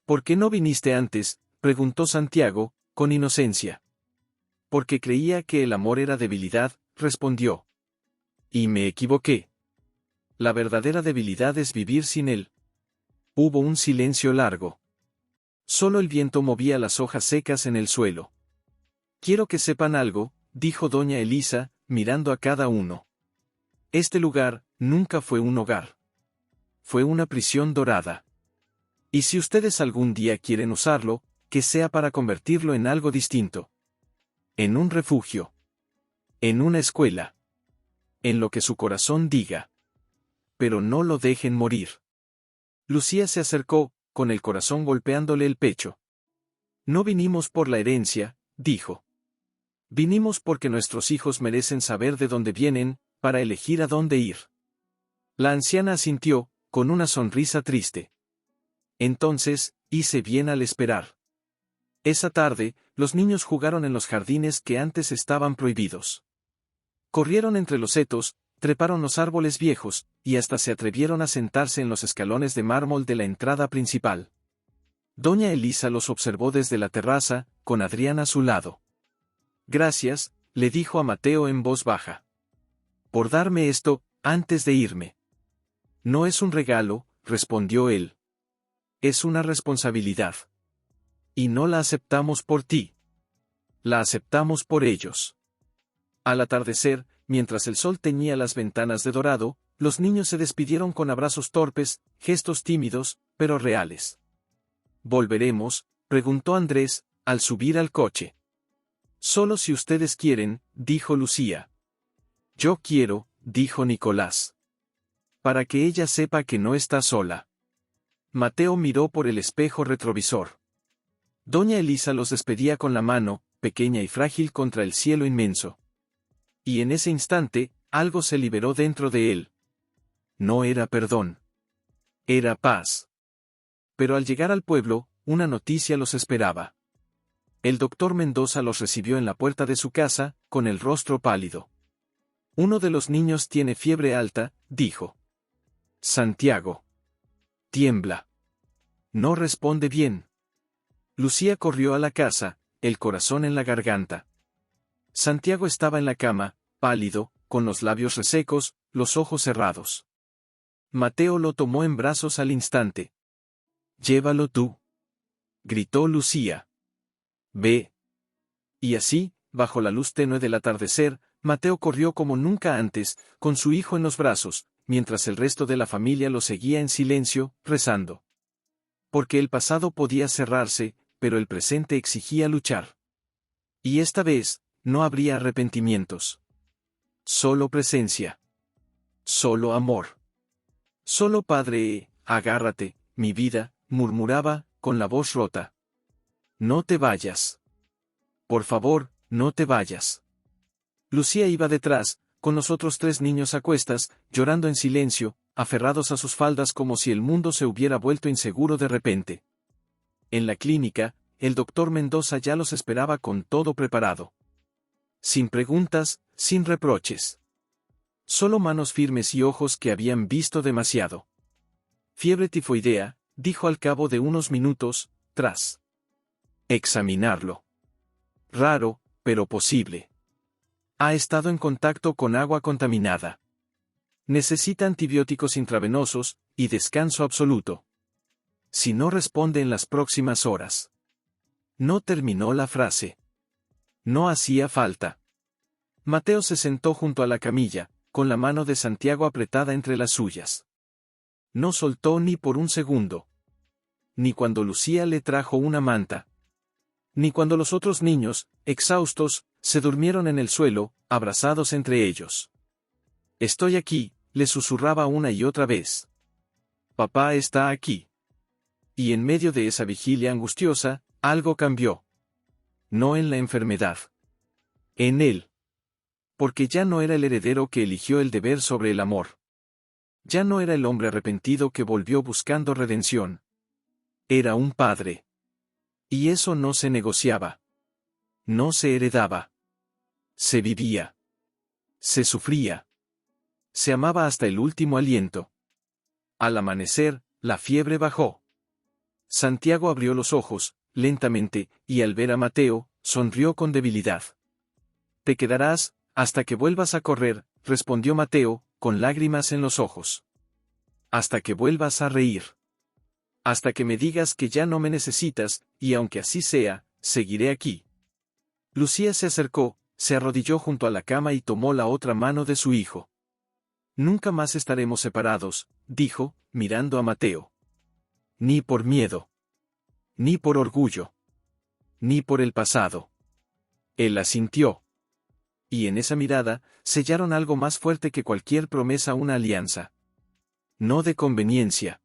¿Por qué no viniste antes?, preguntó Santiago, con inocencia. Porque creía que el amor era debilidad, respondió. Y me equivoqué. La verdadera debilidad es vivir sin él. Hubo un silencio largo. Solo el viento movía las hojas secas en el suelo. Quiero que sepan algo, dijo doña Elisa, mirando a cada uno. Este lugar nunca fue un hogar. Fue una prisión dorada. Y si ustedes algún día quieren usarlo, que sea para convertirlo en algo distinto. En un refugio. En una escuela. En lo que su corazón diga. Pero no lo dejen morir. Lucía se acercó, con el corazón golpeándole el pecho. No vinimos por la herencia, dijo. Vinimos porque nuestros hijos merecen saber de dónde vienen, para elegir a dónde ir. La anciana asintió, con una sonrisa triste. Entonces, hice bien al esperar. Esa tarde, los niños jugaron en los jardines que antes estaban prohibidos. Corrieron entre los setos, treparon los árboles viejos, y hasta se atrevieron a sentarse en los escalones de mármol de la entrada principal. Doña Elisa los observó desde la terraza, con Adrián a su lado. Gracias, le dijo a Mateo en voz baja. Por darme esto, antes de irme. No es un regalo, respondió él. Es una responsabilidad. Y no la aceptamos por ti. La aceptamos por ellos. Al atardecer, mientras el sol teñía las ventanas de dorado, los niños se despidieron con abrazos torpes, gestos tímidos, pero reales. ¿Volveremos?, preguntó Andrés, al subir al coche. Solo si ustedes quieren, dijo Lucía. Yo quiero, dijo Nicolás. Para que ella sepa que no está sola. Mateo miró por el espejo retrovisor. Doña Elisa los despedía con la mano, pequeña y frágil contra el cielo inmenso. Y en ese instante, algo se liberó dentro de él. No era perdón. Era paz. Pero al llegar al pueblo, una noticia los esperaba. El doctor Mendoza los recibió en la puerta de su casa, con el rostro pálido. Uno de los niños tiene fiebre alta, dijo. Santiago. Tiembla. No responde bien. Lucía corrió a la casa, el corazón en la garganta. Santiago estaba en la cama, pálido, con los labios resecos, los ojos cerrados. Mateo lo tomó en brazos al instante. «Llévalo tú», gritó Lucía. «Ve». Y así, bajo la luz tenue del atardecer, Mateo corrió como nunca antes, con su hijo en los brazos, mientras el resto de la familia lo seguía en silencio, rezando. Porque el pasado podía cerrarse, pero el presente exigía luchar. Y esta vez, no habría arrepentimientos. Solo presencia. Solo amor. Solo Padre, agárrate, mi vida, murmuraba, con la voz rota. No te vayas. Por favor, no te vayas. Lucía iba detrás, con los otros 3 niños a cuestas, llorando en silencio, aferrados a sus faldas como si el mundo se hubiera vuelto inseguro de repente. En la clínica, el doctor Mendoza ya los esperaba con todo preparado. Sin preguntas, sin reproches. Solo manos firmes y ojos que habían visto demasiado. Fiebre tifoidea, dijo al cabo de unos minutos, tras examinarlo. Raro, pero posible. Ha estado en contacto con agua contaminada. Necesita antibióticos intravenosos, y descanso absoluto. Si no responde en las próximas horas. No terminó la frase. No hacía falta. Mateo se sentó junto a la camilla, con la mano de Santiago apretada entre las suyas. No soltó ni por un segundo. Ni cuando Lucía le trajo una manta. Ni cuando los otros niños, exhaustos, se durmieron en el suelo, abrazados entre ellos. «Estoy aquí», le susurraba una y otra vez. «Papá está aquí». Y en medio de esa vigilia angustiosa, algo cambió. No en la enfermedad. En él. Porque ya no era el heredero que eligió el deber sobre el amor. Ya no era el hombre arrepentido que volvió buscando redención. Era un padre. Y eso no se negociaba. No se heredaba. Se vivía. Se sufría. Se amaba hasta el último aliento. Al amanecer, la fiebre bajó. Santiago abrió los ojos, lentamente, y al ver a Mateo, sonrió con debilidad. «Te quedarás, hasta que vuelvas a correr», respondió Mateo, con lágrimas en los ojos. «Hasta que vuelvas a reír. Hasta que me digas que ya no me necesitas, y aunque así sea, seguiré aquí». Lucía se acercó, se arrodilló junto a la cama y tomó la otra mano de su hijo. «Nunca más estaremos separados», dijo, mirando a Mateo. «Ni por miedo. Ni por orgullo. Ni por el pasado». Él asintió. Y en esa mirada, sellaron algo más fuerte que cualquier promesa, una alianza. No de conveniencia.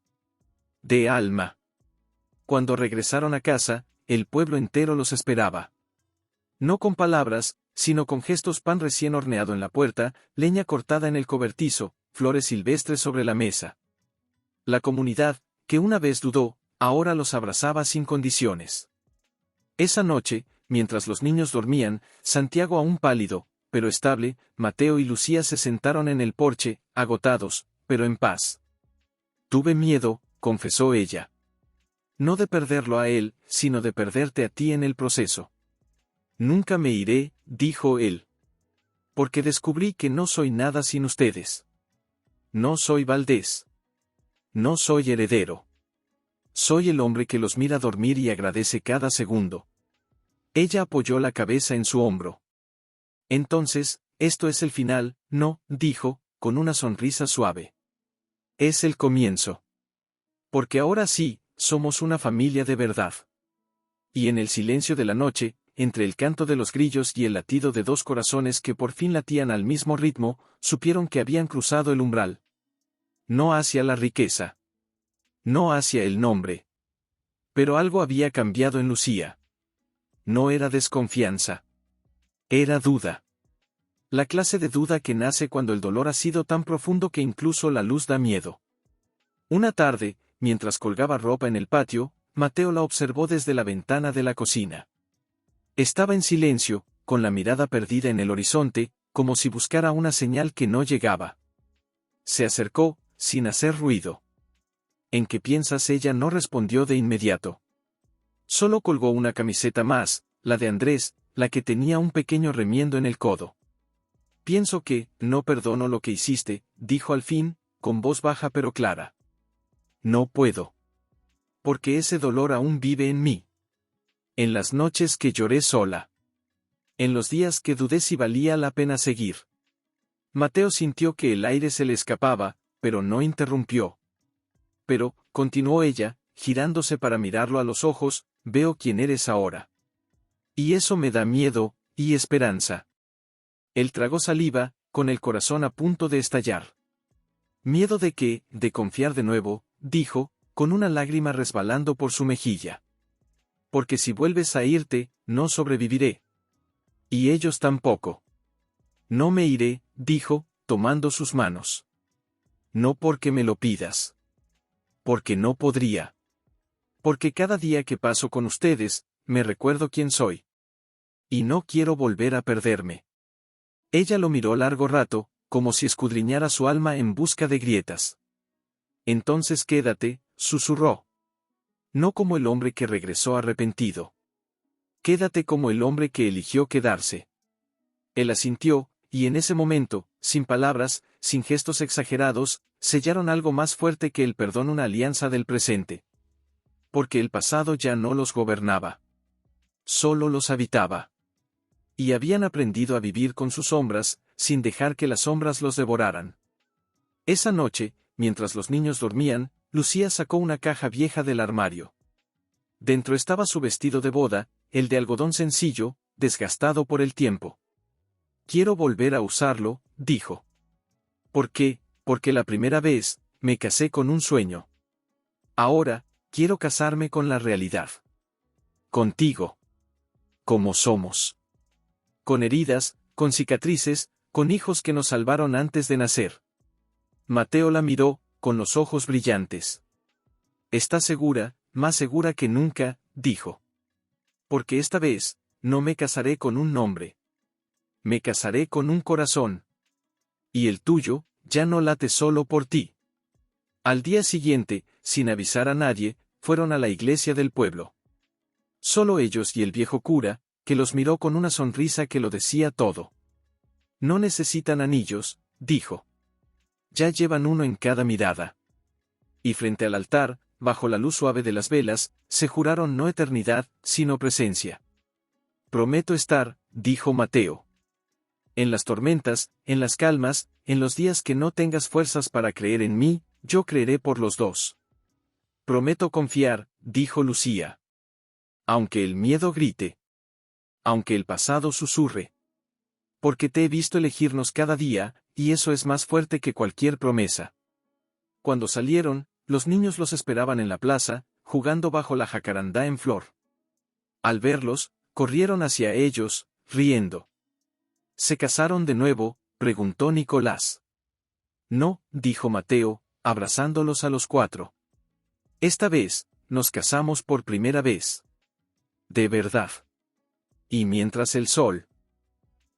De alma. Cuando regresaron a casa, el pueblo entero los esperaba. No con palabras, sino con gestos: pan recién horneado en la puerta, leña cortada en el cobertizo, flores silvestres sobre la mesa. La comunidad, que una vez dudó, ahora los abrazaba sin condiciones. Esa noche, mientras los niños dormían, Santiago aún pálido, pero estable, Mateo y Lucía se sentaron en el porche, agotados, pero en paz. «Tuve miedo», confesó ella. «No de perderlo a él, sino de perderte a ti en el proceso». «Nunca me iré», dijo él. «Porque descubrí que no soy nada sin ustedes. No soy Valdés. No soy heredero. Soy el hombre que los mira dormir y agradece cada segundo». Ella apoyó la cabeza en su hombro. «Entonces, esto es el final», «no», dijo, con una sonrisa suave. «Es el comienzo. Porque ahora sí, somos una familia de verdad». Y en el silencio de la noche, entre el canto de los grillos y el latido de 2 corazones que por fin latían al mismo ritmo, supieron que habían cruzado el umbral. No hacia la riqueza. No hacia el nombre. Pero algo había cambiado en Lucía. No era desconfianza. Era duda. La clase de duda que nace cuando el dolor ha sido tan profundo que incluso la luz da miedo. Una tarde, mientras colgaba ropa en el patio, Mateo la observó desde la ventana de la cocina. Estaba en silencio, con la mirada perdida en el horizonte, como si buscara una señal que no llegaba. Se acercó, sin hacer ruido. ¿En qué piensas? Ella no respondió de inmediato. Solo colgó una camiseta más, la de Andrés, la que tenía un pequeño remiendo en el codo. Pienso que, no perdono lo que hiciste, dijo al fin, con voz baja pero clara. No puedo. Porque ese dolor aún vive en mí. En las noches que lloré sola. En los días que dudé si valía la pena seguir. Mateo sintió que el aire se le escapaba, pero no interrumpió. Pero, continuó ella, girándose para mirarlo a los ojos, veo quién eres ahora. Y eso me da miedo, y esperanza. Él tragó saliva, con el corazón a punto de estallar. ¿Miedo de qué? De confiar de nuevo, dijo, con una lágrima resbalando por su mejilla. Porque si vuelves a irte, no sobreviviré. Y ellos tampoco. No me iré, dijo, tomando sus manos. No porque me lo pidas. Porque no podría. Porque cada día que paso con ustedes, me recuerdo quién soy. Y no quiero volver a perderme. Ella lo miró largo rato, como si escudriñara su alma en busca de grietas. Entonces quédate, susurró. No como el hombre que regresó arrepentido. Quédate como el hombre que eligió quedarse. Él asintió, y en ese momento, sin palabras, sin gestos exagerados, sellaron algo más fuerte que el perdón, una alianza del presente. Porque el pasado ya no los gobernaba. Solo los habitaba. Y habían aprendido a vivir con sus sombras, sin dejar que las sombras los devoraran. Esa noche, mientras los niños dormían, Lucía sacó una caja vieja del armario. Dentro estaba su vestido de boda, el de algodón sencillo, desgastado por el tiempo. Quiero volver a usarlo, dijo. ¿Por qué? Porque la primera vez, me casé con un sueño. Ahora, quiero casarme con la realidad. Contigo. Como somos. Con heridas, con cicatrices, con hijos que nos salvaron antes de nacer. Mateo la miró, con los ojos brillantes. ¿Estás segura, más segura que nunca?, dijo. Porque esta vez, no me casaré con un nombre. Me casaré con un corazón. Y el tuyo, ya no late solo por ti. Al día siguiente, sin avisar a nadie, fueron a la iglesia del pueblo. Solo ellos y el viejo cura, que los miró con una sonrisa que lo decía todo. No necesitan anillos, dijo. Ya llevan uno en cada mirada. Y frente al altar, bajo la luz suave de las velas, se juraron no eternidad, sino presencia. Prometo estar, dijo Mateo. En las tormentas, en las calmas, en los días que no tengas fuerzas para creer en mí, yo creeré por los dos. Prometo confiar, dijo Lucía. Aunque el miedo grite. Aunque el pasado susurre. Porque te he visto elegirnos cada día, y eso es más fuerte que cualquier promesa. Cuando salieron, los niños los esperaban en la plaza, jugando bajo la jacarandá en flor. Al verlos, corrieron hacia ellos, riendo. ¿Se casaron de nuevo?, preguntó Nicolás. No, dijo Mateo, abrazándolos a los cuatro. Esta vez, nos casamos por primera vez. De verdad. Y mientras el sol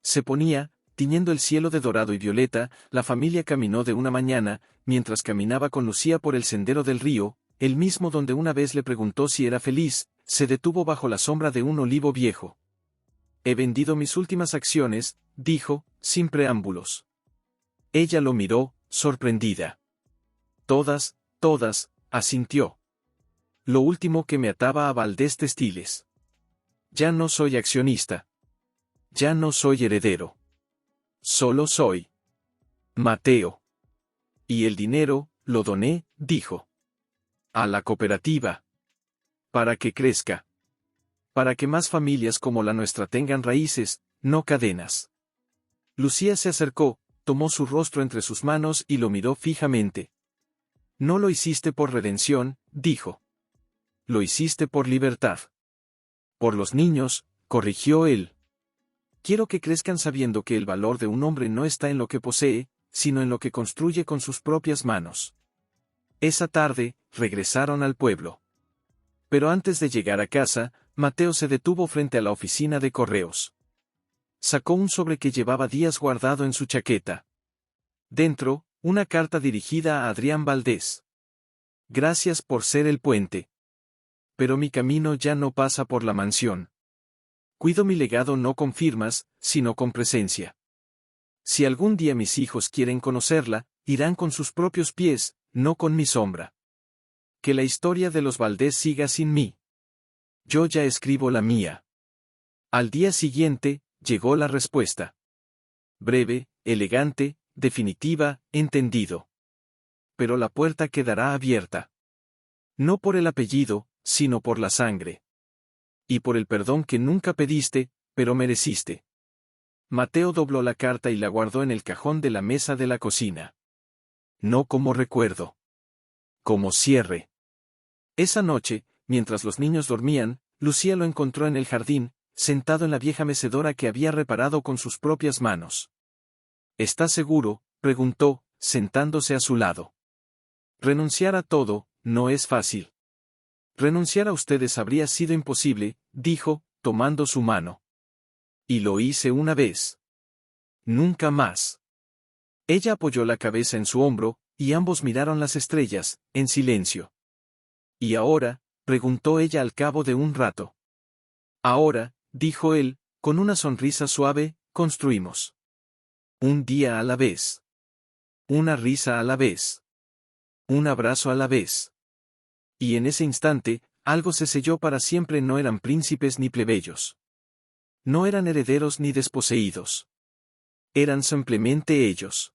se ponía, tiñendo el cielo de dorado y violeta, la familia caminó de una mañana, mientras caminaba con Lucía por el sendero del río, el mismo donde una vez le preguntó si era feliz, se detuvo bajo la sombra de un olivo viejo. He vendido mis últimas acciones, dijo, sin preámbulos. Ella lo miró, sorprendida. Todas, asintió. Lo último que me ataba a Valdés Textiles. Ya no soy accionista. Ya no soy heredero. Solo soy Mateo. Y el dinero, lo doné, dijo. A la cooperativa. Para que crezca. Para que más familias como la nuestra tengan raíces, no cadenas. Lucía se acercó, tomó su rostro entre sus manos y lo miró fijamente. No lo hiciste por redención, dijo. lo hiciste por libertad. Por los niños, corrigió él. Quiero que crezcan sabiendo que el valor de un hombre no está en lo que posee, sino en lo que construye con sus propias manos. Esa tarde, regresaron al pueblo. Pero antes de llegar a casa, Mateo se detuvo frente a la oficina de correos. Sacó un sobre que llevaba días guardado en su chaqueta. Dentro, una carta dirigida a Adrián Valdés. Gracias por ser el puente. Pero mi camino ya no pasa por la mansión. Cuido mi legado no con firmas, sino con presencia. Si algún día mis hijos quieren conocerla, irán con sus propios pies, no con mi sombra. Que la historia de los Valdés siga sin mí. Yo ya escribo la mía. Al día siguiente, llegó la respuesta. Breve, elegante, definitiva, entendido. Pero la puerta quedará abierta. No por el apellido, sino por la sangre. Y por el perdón que nunca pediste, pero mereciste. Mateo dobló la carta y la guardó en el cajón de la mesa de la cocina. No como recuerdo. Como cierre. Esa noche, mientras los niños dormían, Lucía lo encontró en el jardín, sentado en la vieja mecedora que había reparado con sus propias manos. ¿Estás seguro?, preguntó, sentándose a su lado. Renunciar a todo, no es fácil. Renunciar a ustedes habría sido imposible, dijo, tomando su mano. Y lo hice una vez. Nunca más. Ella apoyó la cabeza en su hombro, y ambos miraron las estrellas, en silencio. ¿Y ahora?, preguntó ella al cabo de un rato. Ahora, dijo él, con una sonrisa suave, construimos. Un día a la vez. Una risa a la vez. Un abrazo a la vez. Y en ese instante, algo se selló para siempre. No eran príncipes ni plebeyos. No eran herederos ni desposeídos. Eran simplemente ellos.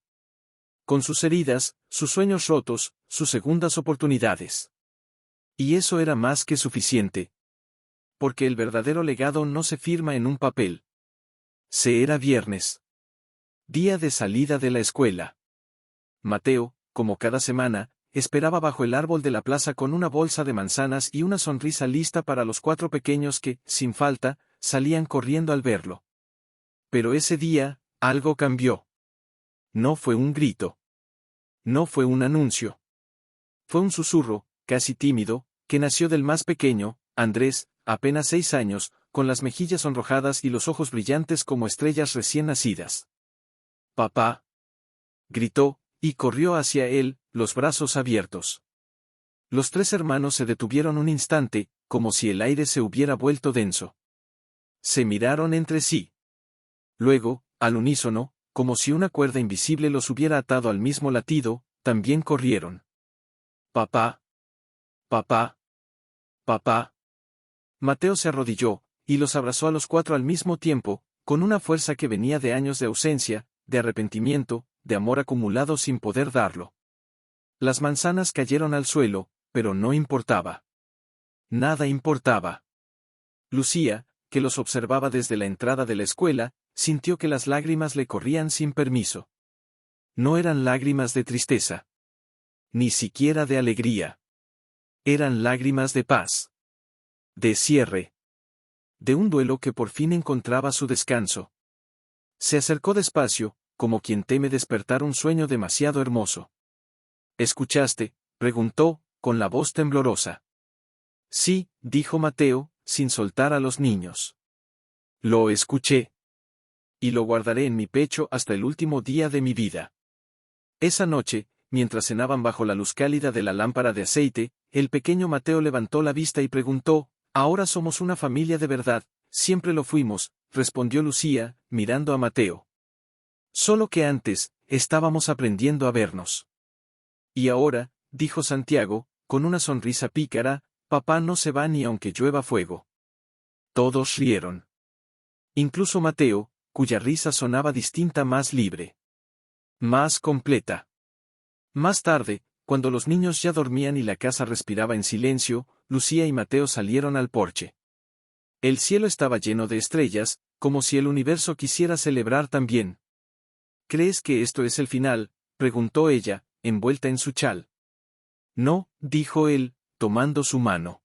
Con sus heridas, sus sueños rotos, sus segundas oportunidades. Y eso era más que suficiente. Porque el verdadero legado no se firma en un papel. Era viernes. Día de salida de la escuela. Mateo, como cada semana, esperaba bajo el árbol de la plaza con una bolsa de manzanas y una sonrisa lista para los 4 pequeños que, sin falta, salían corriendo al verlo. Pero ese día, algo cambió. No fue un grito. No fue un anuncio. Fue un susurro, casi tímido, que nació del más pequeño, Andrés, apenas 6 años, con las mejillas sonrojadas y los ojos brillantes como estrellas recién nacidas. «¡Papá!», gritó, y corrió hacia él, los brazos abiertos. Los 3 hermanos se detuvieron un instante, como si el aire se hubiera vuelto denso. Se miraron entre sí. Luego, al unísono, como si una cuerda invisible los hubiera atado al mismo latido, también corrieron. «¡Papá! ¡Papá! ¡Papá!». Mateo se arrodilló, y los abrazó a los 4 al mismo tiempo, con una fuerza que venía de años de ausencia, de arrepentimiento, de amor acumulado sin poder darlo. Las manzanas cayeron al suelo, pero no importaba. Nada importaba. Lucía, que los observaba desde la entrada de la escuela, sintió que las lágrimas le corrían sin permiso. No eran lágrimas de tristeza. Ni siquiera de alegría. Eran lágrimas de paz. De cierre. De un duelo que por fin encontraba su descanso. Se acercó despacio, como quien teme despertar un sueño demasiado hermoso. «¿Escuchaste?», preguntó, con la voz temblorosa. «Sí», dijo Mateo, sin soltar a los niños. «Lo escuché. Y lo guardaré en mi pecho hasta el último día de mi vida». Esa noche, mientras cenaban bajo la luz cálida de la lámpara de aceite, el pequeño Mateo levantó la vista y preguntó: «¿Ahora somos una familia de verdad?». «Siempre lo fuimos», respondió Lucía, mirando a Mateo. «Solo que antes, estábamos aprendiendo a vernos». «Y ahora», dijo Santiago, con una sonrisa pícara, «papá no se va ni aunque llueva fuego». Todos rieron. Incluso Mateo, cuya risa sonaba distinta, más libre. Más completa. Más tarde, cuando los niños ya dormían y la casa respiraba en silencio, Lucía y Mateo salieron al porche. El cielo estaba lleno de estrellas, como si el universo quisiera celebrar también. «¿Crees que esto es el final?», preguntó ella, envuelta en su chal. «No», dijo él, tomando su mano.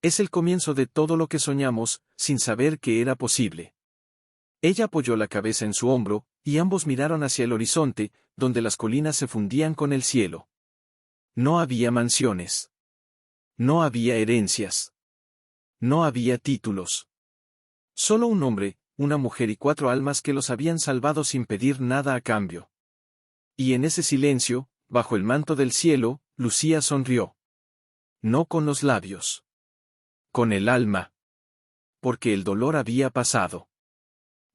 Es el comienzo de todo lo que soñamos, sin saber que era posible. Ella apoyó la cabeza en su hombro, y ambos miraron hacia el horizonte, donde las colinas se fundían con el cielo. No había mansiones. No había herencias. No había títulos. Solo un hombre, una mujer y 4 almas que los habían salvado sin pedir nada a cambio. Y en ese silencio, bajo el manto del cielo, Lucía sonrió. No con los labios. Con el alma. Porque el dolor había pasado.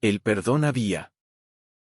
El perdón había